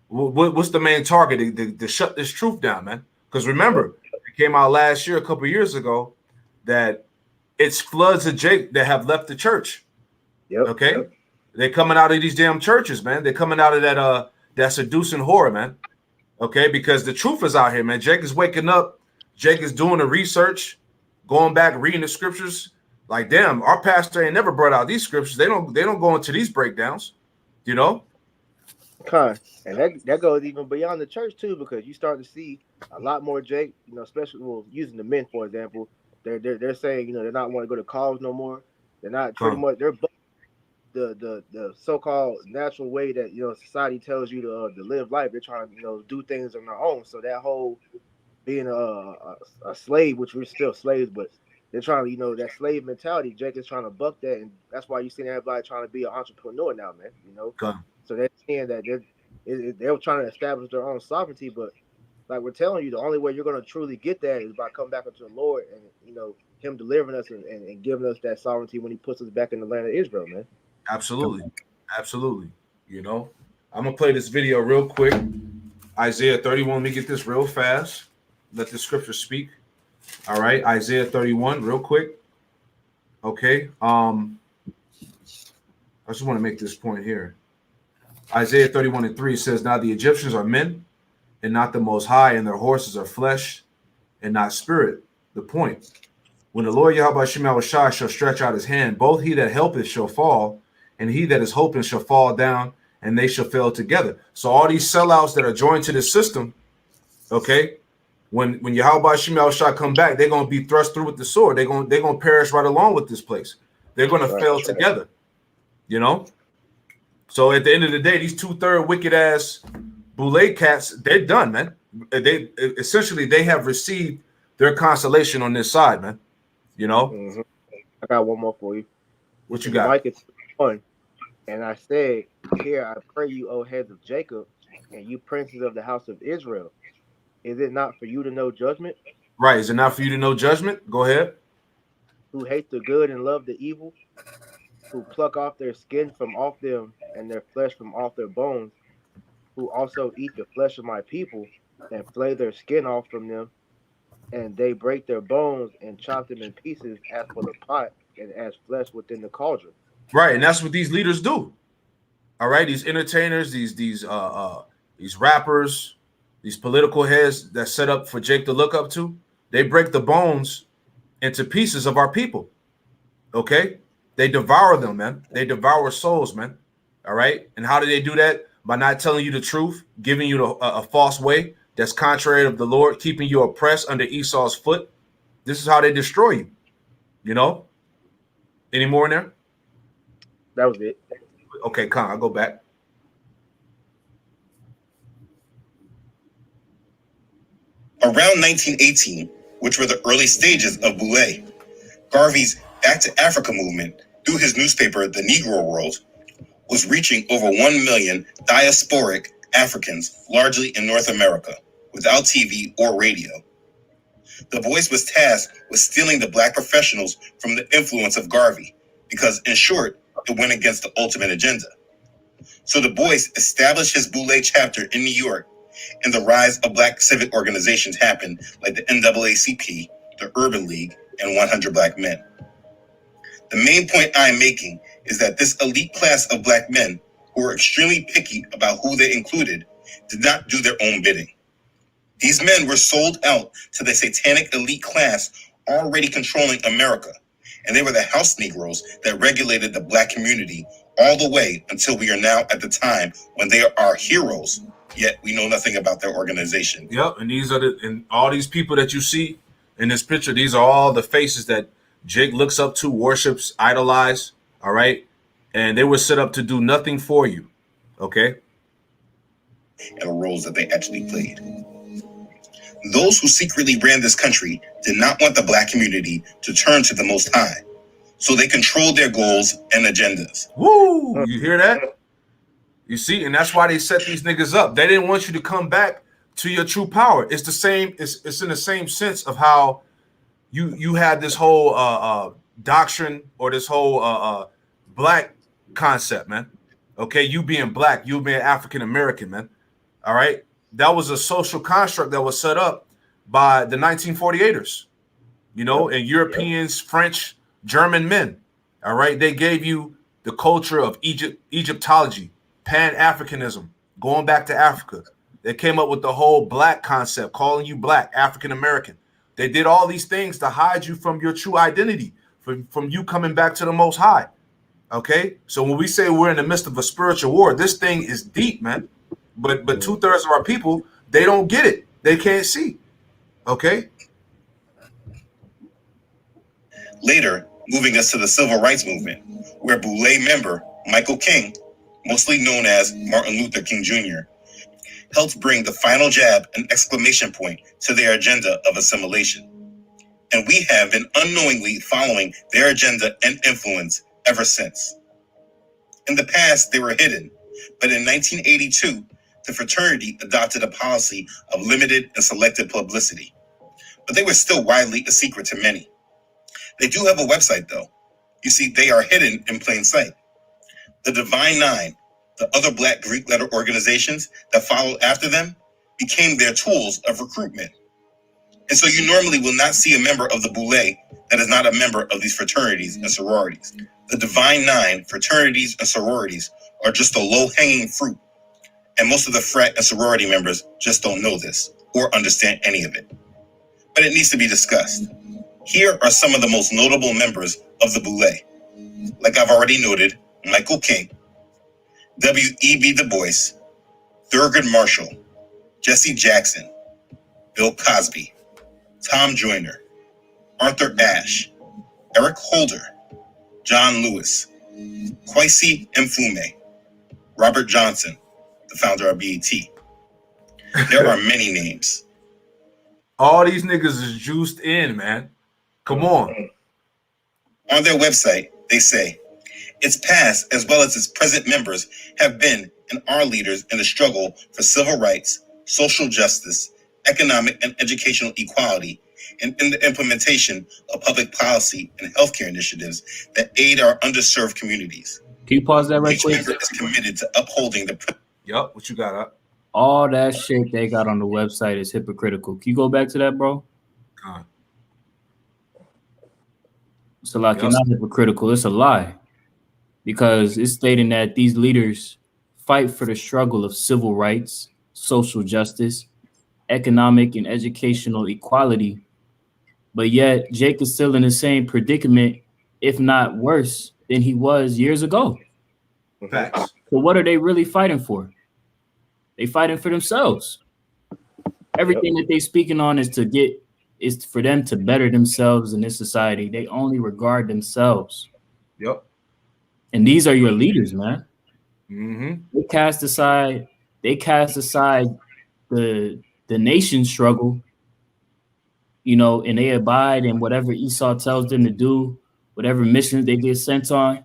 what's the main target? To shut this truth down, man. Because remember, it came out last year, a couple of years ago, that it's floods of Jake that have left the church. Yep. Okay. Yep. They're coming out of these damn churches, man. They're coming out of that seducing whore, man. Okay, because the truth is out here, man. Jake is waking up. Jake is doing the research, going back, reading the scriptures. Like, damn, our pastor ain't never brought out these scriptures. They don't go into these breakdowns, you know. And that goes even beyond the church too, because you start to see a lot more Jake, you know, especially using the men for example. They're saying, you know, they're not want to go to college no more. They're not pretty much. They're the so-called natural way that, you know, society tells you to live life. They're trying to, you know, do things on their own. So that whole being a slave, which we're still slaves, but they're trying to, you know, that slave mentality. Jake is trying to buck that, and that's why you see everybody trying to be an entrepreneur now, man. You know, so they're saying that they're trying to establish their own sovereignty. But like we're telling you, the only way you're going to truly get that is by coming back into the Lord and, you know, Him delivering us and giving us that sovereignty when He puts us back in the land of Israel, man. Absolutely. You know, I'm gonna play this video real quick. Isaiah 31. Let me get this real fast. Let the scripture speak. All right, Isaiah 31, real quick. Okay. I just want to make this point here. Isaiah 31:3 says, "Now the Egyptians are men, and not the Most High, and their horses are flesh and not spirit. The point. When the Lord Yahweh Shem Shai shall stretch out his hand, both he that helpeth shall fall, and he that is hoping shall fall down, and they shall fail together. So all these sellouts that are joined to the system, okay, when Yahweh Shem Shai come back, they're gonna be thrust through with the sword. They're gonna perish right along with this place. They're gonna fail together, you know. So at the end of the day, these 2/3 wicked ass Boule cats, they're done, man. They essentially they have received their consolation on this side, man. You know. Mm-hmm. I got one more for you. What you got? Micah 1, and I said, "Here I pray you, O heads of Jacob, and you princes of the house of Israel. Is it not for you to know judgment? Right. Is it not for you to know judgment? Go ahead. Who hate the good and love the evil, who pluck off their skin from off them and their flesh from off their bones, who also eat the flesh of my people and flay their skin off from them, and they break their bones and chop them in pieces as for the pot and as flesh within the cauldron." Right, and that's what these leaders do. All right, these entertainers, these rappers, these political heads that set up for Jake to look up to, they break the bones into pieces of our people. Okay, they devour them, man. They devour souls, man. All right, and how do they do that? By not telling you the truth, giving you a false way that's contrary of the Lord, keeping you oppressed under Esau's foot. This is how they destroy you. You know. Any more in there? That was it. Okay, Con, I'll go back. Around 1918, which were the early stages of Boule, Garvey's Back to Africa movement, through his newspaper, The Negro World, was reaching over 1 million diasporic Africans, largely in North America, without TV or radio. The Voice was tasked with stealing the black professionals from the influence of Garvey, because, in short, it went against the ultimate agenda. So the Voice established his Boule chapter in New York, and the rise of black civic organizations happened, like the NAACP, the Urban League, and 100 Black Men. The main point I'm making is that this elite class of black men, who were extremely picky about who they included, did not do their own bidding. These men were sold out to the satanic elite class already controlling America, and they were the house Negroes that regulated the black community all the way until we are now at the time when they are our heroes, yet we know nothing about their organization. Yep, and all these people that you see in this picture, these are all the faces that Jake looks up to, worships, idolize, all right? And they were set up to do nothing for you, okay? And the roles that they actually played. Those who secretly ran this country did not want the black community to turn to the Most High, so they controlled their goals and agendas. Woo! You hear that? You see, and that's why they set these niggas up. They didn't want you to come back to your true power. It's the same. It's in the same sense of how you had this whole doctrine or this whole black concept, man. Okay, you being black, you being African American, man. All right, that was a social construct that was set up by the 1948ers, you know, and Europeans, French, German men. All right, they gave you the culture of Egyptology, Pan-Africanism, going back to Africa. They came up with the whole black concept, calling you black, African American. They did all these things to hide you from your true identity, from you coming back to the Most High. Okay, so when we say we're in the midst of a spiritual war, this thing is deep, man. But 2/3 of our people, they don't get it. They can't see. Okay. Later, moving us to the Civil Rights Movement, where Boule member Michael King, mostly known as Martin Luther King Jr., helped bring the final jab and exclamation point to their agenda of assimilation. And we have been unknowingly following their agenda and influence ever since. In the past, they were hidden, but in 1982, the fraternity adopted a policy of limited and selected publicity. But they were still widely a secret to many. They do have a website, though. You see, they are hidden in plain sight. The Divine Nine, the other Black Greek letter organizations that followed after them, became their tools of recruitment. And so you normally will not see a member of the Boule that is not a member of these fraternities and sororities. The Divine Nine, fraternities and sororities, are just a low-hanging fruit. and most of the frat and sorority members just don't know this or understand any of it. But it needs to be discussed. Here are some of the most notable members of the Boule. Like I've already noted, Michael King, W.E.B. Du Bois, Thurgood Marshall, Jesse Jackson, Bill Cosby, Tom Joyner, Arthur Ashe, Eric Holder, John Lewis, Kwesi Mfume, Robert Johnson, the founder of BET. There are many names. All these niggas is juiced in, man. Come on. On their website, they say, its past as well as its present members have been and are leaders in the struggle for civil rights, social justice, economic and educational equality, and in the implementation of public policy and healthcare initiatives that aid our underserved communities. Can you pause that right Each quick? member is committed to upholding the... Yup, what you got up? All that shit they got on the website is hypocritical. Can you go back to that, bro? So like, Yes. you're not hypocritical. It's a lie. Because it's stating that these leaders fight for the struggle of civil rights, social justice, economic and educational equality. But yet Jake is still in the same predicament, if not worse, than he was years ago. Facts. So what are they really fighting for? They fighting for themselves. Everything that they speaking on is for them to better themselves in this society. They only regard themselves. Yep. And these are your leaders, man. Mm-hmm. They cast aside the nation struggle, and they abide in whatever Esau tells them to do, whatever missions they get sent on,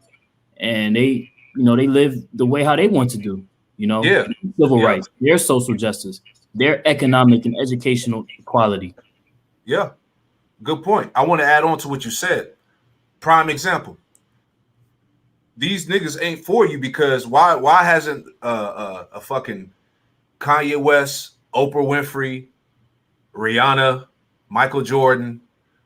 and they live the way how they want to do, Yeah. civil Yeah. rights, their social justice, their economic and educational equality. Yeah. Good point. I want to add on to what you said. Prime example. These niggas ain't for you because why hasn't a fucking Kanye West, Oprah Winfrey, Rihanna, Michael Jordan,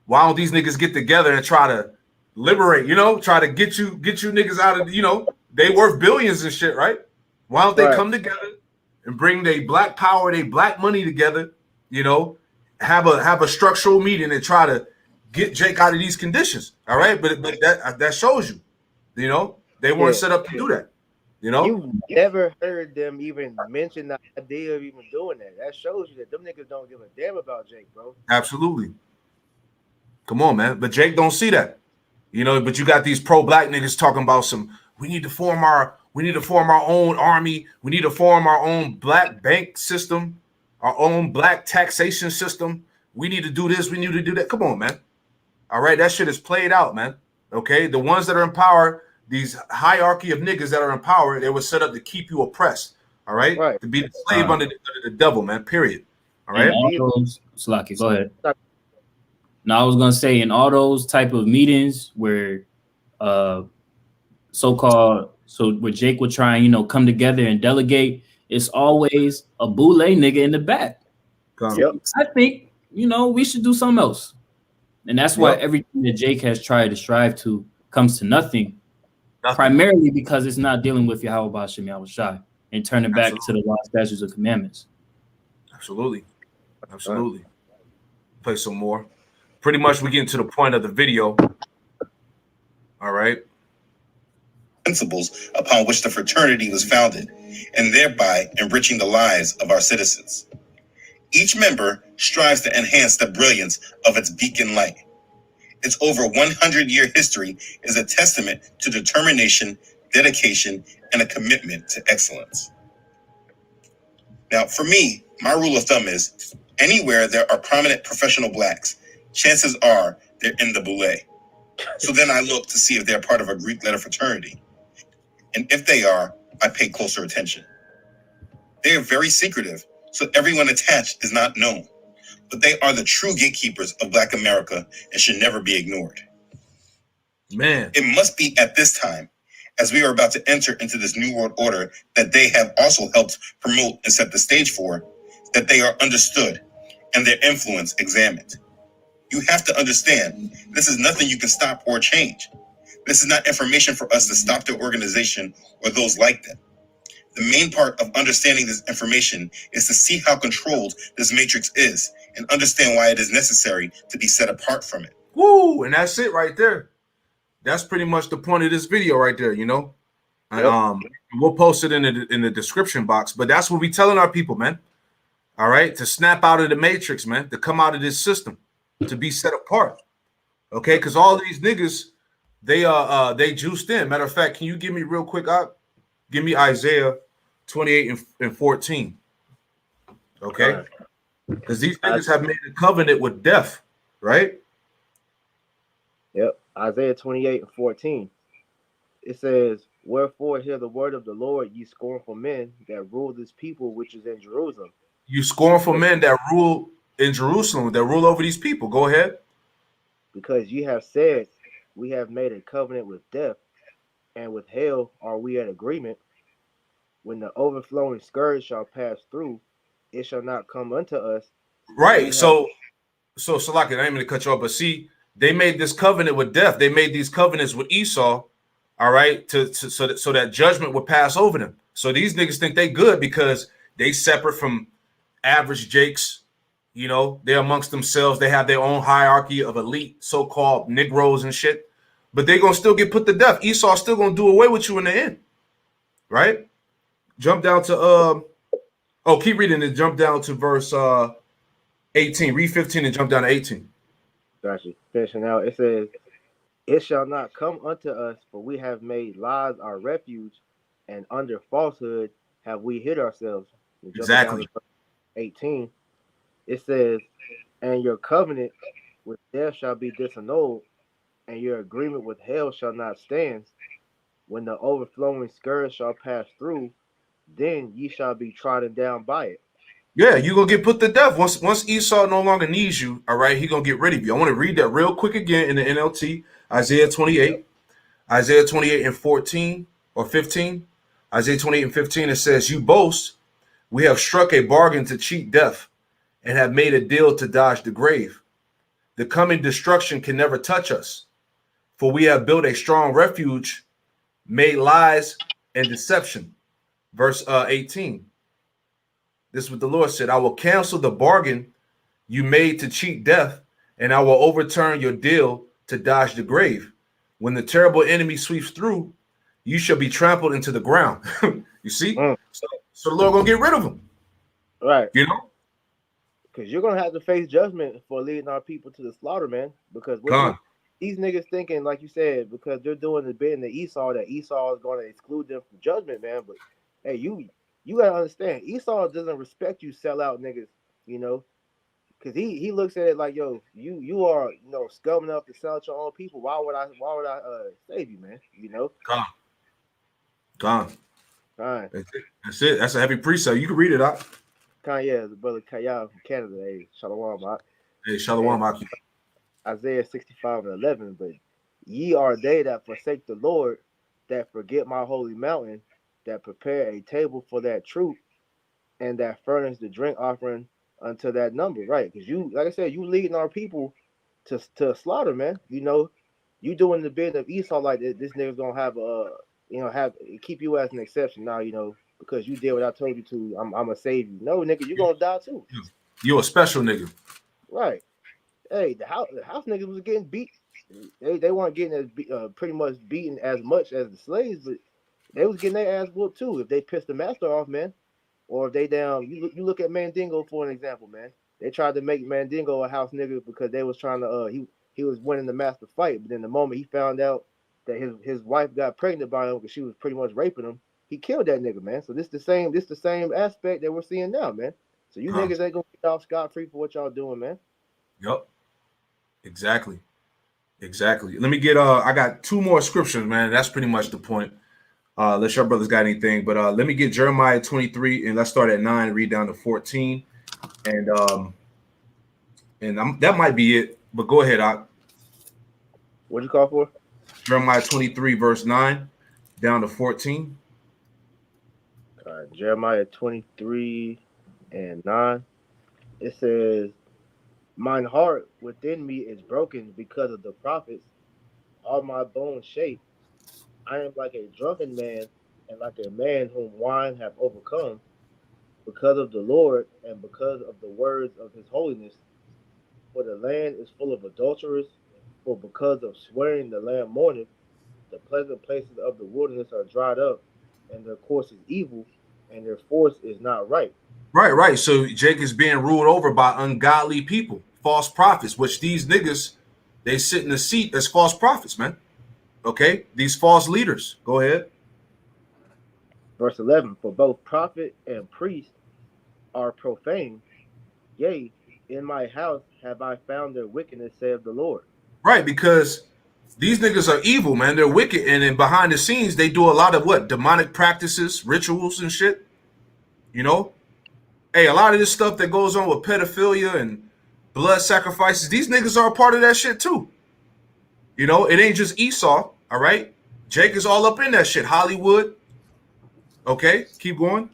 why don't these niggas get together and try to liberate, try to get you niggas out of, they worth billions and shit, right? Why don't they come together and bring their black power, their black money together, have a structural meeting and try to get Jake out of these conditions, all right? But that shows you, they weren't set up to do that, You never heard them even mention the idea of even doing that. That shows you that them niggas don't give a damn about Jake, bro. Absolutely. Come on, man. But Jake don't see that. But you got these pro-black niggas talking about we need to form our own army. We need to form our own black bank system, our own black taxation system. We need to do this. We need to do that. Come on, man. All right. That shit is played out, man. Okay. The ones that are in power, these hierarchy of niggas that are in power, they were set up to keep you oppressed. All right. To be the slave under the devil, man. Period. All right. Slaki, go ahead. Now I was gonna say in all those type of meetings where where Jake would try and come together and delegate, it's always a boule nigga in the back. Yep. I think we should do something else. And that's why everything that Jake has tried to strive to comes to nothing. Primarily because it's not dealing with Yahweh Bashem Yahushai and turning back to the law, statutes, and commandments. Absolutely. Play some more. Pretty much we get to the point of the video. All right. Principles upon which the fraternity was founded, and thereby enriching the lives of our citizens. Each member strives to enhance the brilliance of its beacon light. Its over 100-year history is a testament to determination, dedication, and a commitment to excellence. Now, for me, my rule of thumb is anywhere there are prominent professional blacks, chances are they're in the boule. So then I look to see if they're part of a Greek letter fraternity. And if they are, I pay closer attention. They are very secretive, so everyone attached is not known. But they are the true gatekeepers of Black America and should never be ignored. Man. It must be at this time, as we are about to enter into this new world order that they have also helped promote and set the stage for, that they are understood and their influence examined. You have to understand, this is nothing you can stop or change. This is not information for us to stop their organization or those like them. The main part of understanding this information is to see how controlled this matrix is and understand why it is necessary to be set apart from it. Woo! And that's it right there. That's pretty much the point of this video right there, you know. Yep. We'll post it in the description box. But that's what we telling our people, man. All right, to snap out of the matrix, man, to come out of this system, to be set apart. Okay, because all these niggas, they juiced in. Matter of fact, can you give me real quick? Give me Isaiah 28 and 14. Okay, because these niggas have made a covenant with death, right? Yep. Isaiah 28 and 14. It says, "Wherefore hear the word of the Lord, ye scornful men that rule this people which is in Jerusalem." You scornful men that rule in Jerusalem, that rule over these people. Go ahead. Because ye have said, we have made a covenant with death, and with hell are we at agreement. When the overflowing scourge shall pass through, it shall not come unto us. Right. So like, I ain't gonna cut you off, but see, they made this covenant with death. They made these covenants with Esau, all right, so that judgment would pass over them. So these niggas think they good because they separate from average Jakes. You know, they're amongst themselves. They have their own hierarchy of elite so-called Negroes and shit. But they're gonna still get put to death. Esau's still gonna do away with you in the end, right? Jump down to keep reading and jump down to verse 18. Read 15 and jump down to 18. Gotcha. Finishing out, it says, "It shall not come unto us, for we have made lies our refuge, and under falsehood have we hid ourselves." Exactly. 18. It says, "And your covenant with death shall be disannulled, and your agreement with hell shall not stand. When the overflowing scourge shall pass through, then ye shall be trodden down by it." Yeah, you're gonna get put to death. Once Esau no longer needs you, all right, he gonna get rid of you. I want to read that real quick again in the NLT, Isaiah 28 and 14 or 15. Isaiah 28 and 15, it says, "You boast, we have struck a bargain to cheat death and have made a deal to dodge the grave. The coming destruction can never touch us, for we have built a strong refuge, made lies and deception." Verse 18. This is what the Lord said: "I will cancel the bargain you made to cheat death, and I will overturn your deal to dodge the grave. When the terrible enemy sweeps through, you shall be trampled into the ground." You see? So the Lord gonna get rid of them. Right. You know? Because you're gonna have to face judgment for leading our people to the slaughter, man. Because these niggas thinking, like you said, because they're doing the bidding to Esau, that Esau is going to exclude them from judgment, man. But hey, you gotta understand, Esau doesn't respect you sellout niggas, you know, because he looks at it like, yo, you are, you know, scum enough to sell out your own people. Why would I save you, man? You know? Gone. Fine. That's it. That's a heavy precept. You can read it out. Kanye, the brother Kaya from Canada. Hey, shalom, Mark. Hey, Shalom, Aki. Isaiah 65 and 11. "But ye are they that forsake the Lord, that forget my holy mountain, that prepare a table for that troop, and that furnish the drink offering unto that number." Right? Because you, like I said, you leading our people to slaughter, man. You know, you doing the bid of Esau like this nigga's gonna have have keep you as an exception now, you know, because you did what I told you to. I'm gonna save you. No, nigga, you gonna die too. You a special nigga. Right. Hey, the house niggas was getting beat. They weren't getting as pretty much beaten as much as the slaves, but they was getting their ass whooped too if they pissed the master off, man. Or if they down, you look at Mandingo for an example, man. They tried to make Mandingo a house nigga because they was trying to he was winning the master fight, but then the moment he found out that his wife got pregnant by him because she was pretty much raping him, he killed that nigga, man. So this the same aspect that we're seeing now, man. So you niggas ain't gonna get off scot-free for what y'all doing, man. Yep. Exactly. Let me get I got two more scriptures, man. That's pretty much the point. Unless your brothers got anything, but let me get Jeremiah 23 and let's start at 9, read down to 14. And that might be it, but go ahead, What'd you call for? Jeremiah 23, verse 9 down to 14. Jeremiah 23 and 9. It says, "Mine heart within me is broken because of the prophets. All my bones shake. I am like a drunken man and like a man whom wine have overcome, because of the Lord and because of the words of his holiness. For the land is full of adulterers, for because of swearing the land mourneth, the pleasant places of the wilderness are dried up, and their course is evil, and their force is not right. Right. So Jake is being ruled over by ungodly people, false prophets, which these niggas, they sit in the seat as false prophets, man. Okay, these false leaders. Go ahead. Verse 11, for both prophet and priest are profane, yea, in my house have I found their wickedness, saith the Lord. Right, because these niggas are evil, man. They're wicked, and then behind the scenes, they do a lot of what? Demonic practices, rituals, and shit. You know, hey, a lot of this stuff that goes on with pedophilia and blood sacrifices, these niggas are a part of that shit too. You know, it ain't just Esau, all right? Jake is all up in that shit. Hollywood. Okay, keep going.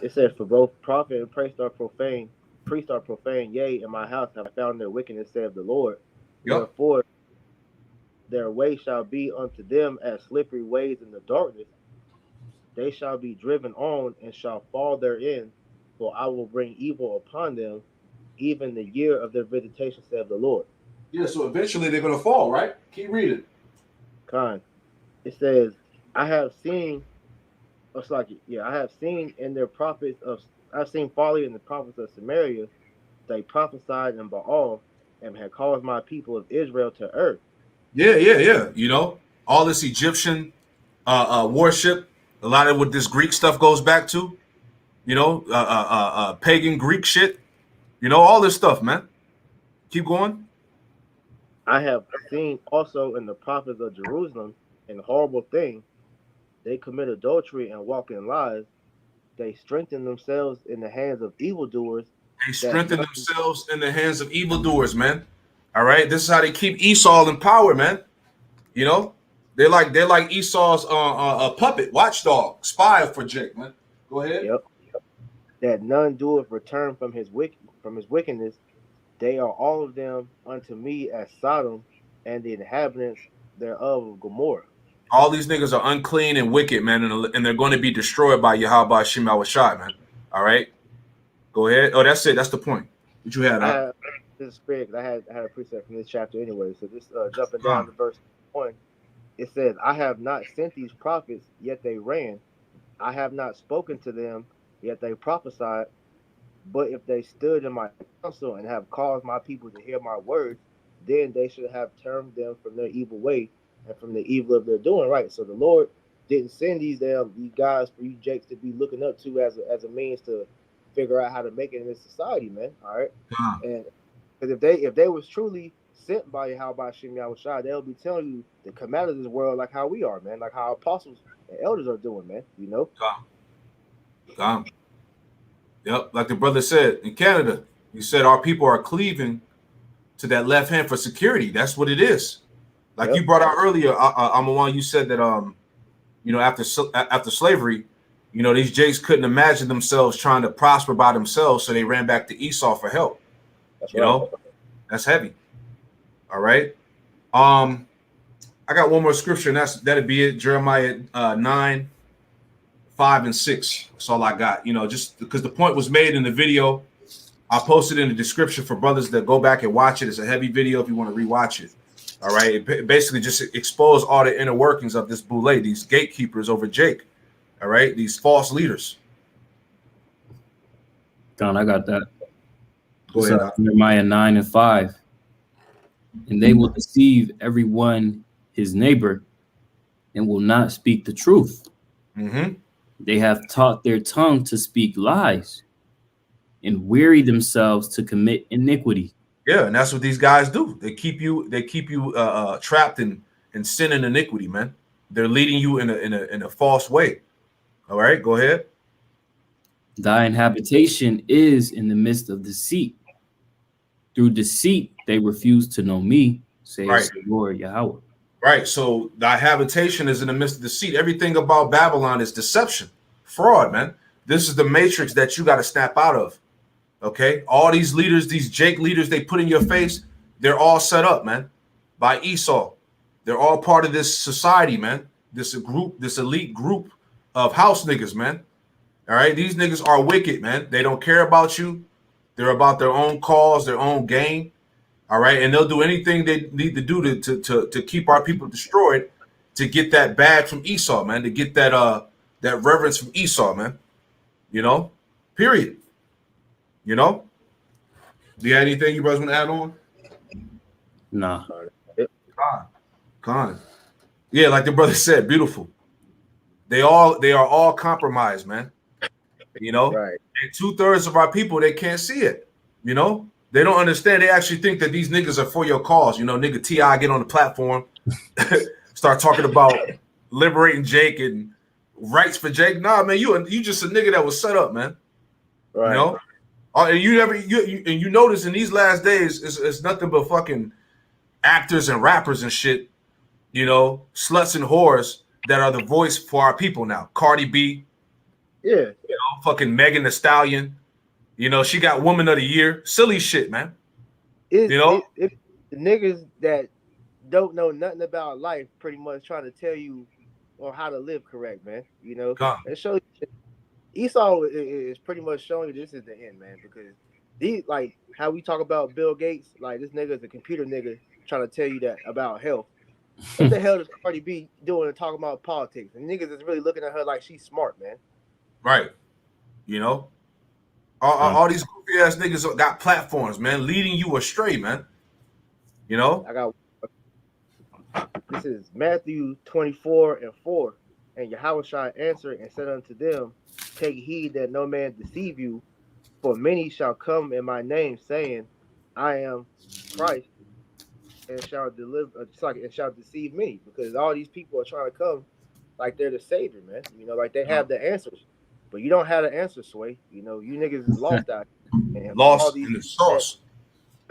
It says, for both prophet and priest are profane, yea, in my house have I found their wickedness, saith the Lord. Yep. Wherefore their way shall be unto them as slippery ways in the darkness. They shall be driven on and shall fall therein, for I will bring evil upon them, even the year of their visitation, saith the Lord. Yeah, so eventually they're going to fall, right? Keep reading. Con. It says, I have seen in their prophets of, I've seen folly in the prophets of Samaria. They prophesied in Baal and had caused my people of Israel to err. Yeah. You know, all this Egyptian worship, a lot of what this Greek stuff goes back to, you know, pagan Greek shit, you know, all this stuff, man. Keep going. I have seen also in the prophets of Jerusalem an horrible thing. They commit adultery and walk in lies. They strengthen themselves in the hands of evildoers. They strengthen themselves in the hands of evildoers, man. All right, this is how they keep Esau in power, man. You know, they're like Esau's puppet, watchdog, spy for Jake, man. Go ahead. Yep. That none doeth return from his wickedness. They are all of them unto me as Sodom, and the inhabitants thereof of Gomorrah. All these niggas are unclean and wicked, man, and they're going to be destroyed by Yahweh Shem Awashad, man. All right, go ahead. Oh, that's it. That's the point. What you had? This is great because I had a precept from this chapter anyway. So just jumping down to verse 1, it says, I have not sent these prophets, yet they ran. I have not spoken to them, yet they prophesied. But if they stood in my counsel and have caused my people to hear my words, then they should have turned them from their evil way and from the evil of their doing. Right. So the Lord didn't send these guys for you Jakes to be looking up to as a means to figure out how to make it in this society, man. All right. And because if they was truly sent by Yahweh Shem Yahushua, they'll be telling you the command of this world like how we are, man, like how apostles and elders are doing, man. You know. Yep, like the brother said in Canada, he said our people are cleaving to that left hand for security. That's what it is. Like you brought out earlier, I'm the one you said that you know, after slavery, you know, these Jakes couldn't imagine themselves trying to prosper by themselves, so they ran back to Esau for help. That's right. You know, that's heavy. All right. I got one more scripture, and that'd be it. Jeremiah 9. 5 and 6. That's all I got. You know, just because the point was made in the video, I posted in the description for brothers that go back and watch it. It's a heavy video if you want to rewatch it. All right. It basically just exposed all the inner workings of this boule, these gatekeepers over Jake. All right. These false leaders. Don, I got that. Go ahead. Jeremiah 9 and 5. And they will deceive everyone his neighbor and will not speak the truth. Mm-hmm. They have taught their tongue to speak lies and weary themselves to commit iniquity. Yeah, and that's what these guys do. They keep you trapped in sin and iniquity, man. They're leading you in a false way. All right, go ahead. Thine habitation is in the midst of deceit. Through deceit they refuse to know me, says the Lord Yahweh. Right. So thy habitation is in the midst of deceit. Everything about Babylon is deception, fraud, man. This is the matrix that you got to snap out of. Okay. All these leaders, these Jake leaders they put in your face, they're all set up, man, by Esau. They're all part of this society, man. this elite group of house niggas, man. All right, these niggas are wicked, man. They don't care about you. They're about their own cause, their own gain. All right, and they'll do anything they need to do to keep our people destroyed, to get that badge from Esau, man, to get that reverence from Esau, man. You know, period. You know, do you have anything you guys want to add on? Nah. Con. Yeah, like the brother said, beautiful. They are all compromised, man. You know, Right. and 2/3 of our people, they can't see it. You know, they don't understand. They actually think that these niggas are for your cause. You know, nigga T.I. get on the platform, start talking about liberating Jake and rights for Jake. Nah, man, you just a nigga that was set up, man. Right. You know, and you notice in these last days, it's nothing but fucking actors and rappers and shit. You know, sluts and whores that are the voice for our people now. Cardi B, Yeah. you know, fucking Megan Thee Stallion. You know, she got Woman of the Year. Silly shit, man. You know? It the niggas that don't know nothing about life pretty much trying to tell you on how to live correct, man. You know, and show you, Esau is pretty much showing you this is the end, man. Because these, like how we talk about Bill Gates, like this nigga is a computer nigga trying to tell you that about health. What the hell does Cardi B doing and talking about politics? And niggas is really looking at her like she's smart, man. Right. You know? All these goofy ass niggas got platforms, man, leading you astray, man. You know? I got this is Matthew 24:4. And Yahushua answered and said unto them, take heed that no man deceive you, for many shall come in my name, saying, I am Christ, and shall deceive many, because all these people are trying to come like they're the savior, man. You know, like they have the answers, but you don't have the answer, Sway. You know, you niggas is lost out here. And lost all these, in the sauce.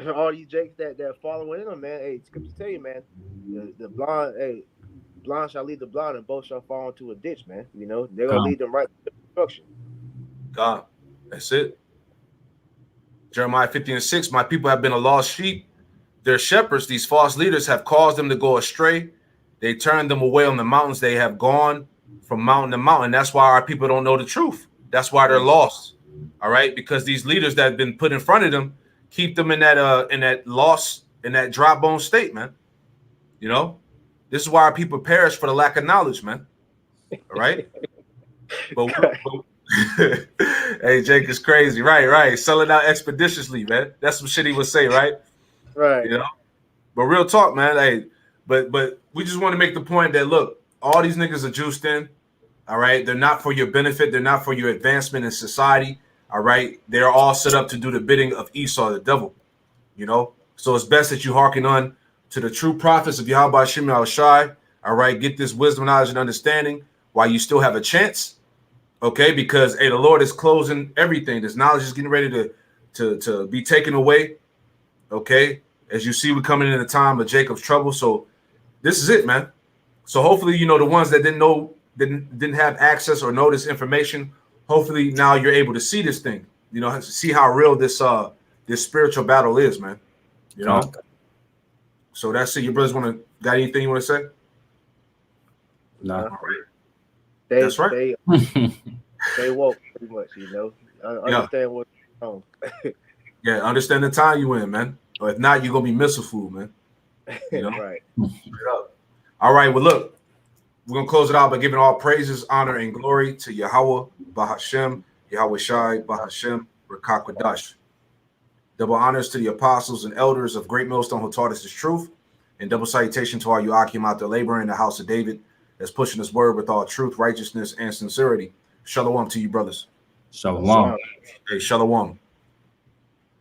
all these jakes that following in them, man. Hey, scripture tell you, man, the blind, hey, blind shall lead the blind, and both shall fall into a ditch, man. You know, they're gonna lead them right to destruction. God, that's it. Jeremiah 50:6. My people have been a lost sheep. Their shepherds, these false leaders, have caused them to go astray. They turned them away on the mountains. They have gone from mountain to mountain. That's why our people don't know the truth. That's why they're lost. All right, because these leaders that have been put in front of them keep them in that lost, in that dry bone state, man. You know, this is why our people perish for the lack of knowledge, man. All right, but hey, Jake is crazy, right? Selling out expeditiously, man. That's some shit he would say, right? Right. You know, but real talk, man. Hey, but we just want to make the point that look, all these niggas are juiced in. All right, they're not for your benefit. They're not for your advancement in society. All right, they're all set up to do the bidding of Esau, the devil. You know, so it's best that you hearken on to the true prophets of Yahweh Shem Shai. All right, get this wisdom, knowledge, and understanding while you still have a chance. Okay, because hey, the Lord is closing everything. This knowledge is getting ready to be taken away. Okay, as you see, we're coming in a time of Jacob's trouble. So this is it, man. So hopefully, you know, the ones that didn't have access or know this information, hopefully now you're able to see this thing. You know, see how real this spiritual battle is, man. You know. Okay. So that's it. Your brothers got anything you want to say? No. All right. That's right. They woke pretty much, you know. Understand what's going on. Yeah, understand the time you in, man. Or if not, you're gonna be missile food, man. You know? Right. All right. Well, look, we're gonna close it out by giving all praises, honor, and glory to Yahweh Bahashem, Yahweh Shai Bahashem, Rakakwadash. Double honors to the apostles and elders of Great Millstone who taught us this truth, and double salutation to all you Akim out there laboring in the house of David that's pushing this word with all truth, righteousness, and sincerity. Shalom to you, brothers. Shalom. Hey, shalom.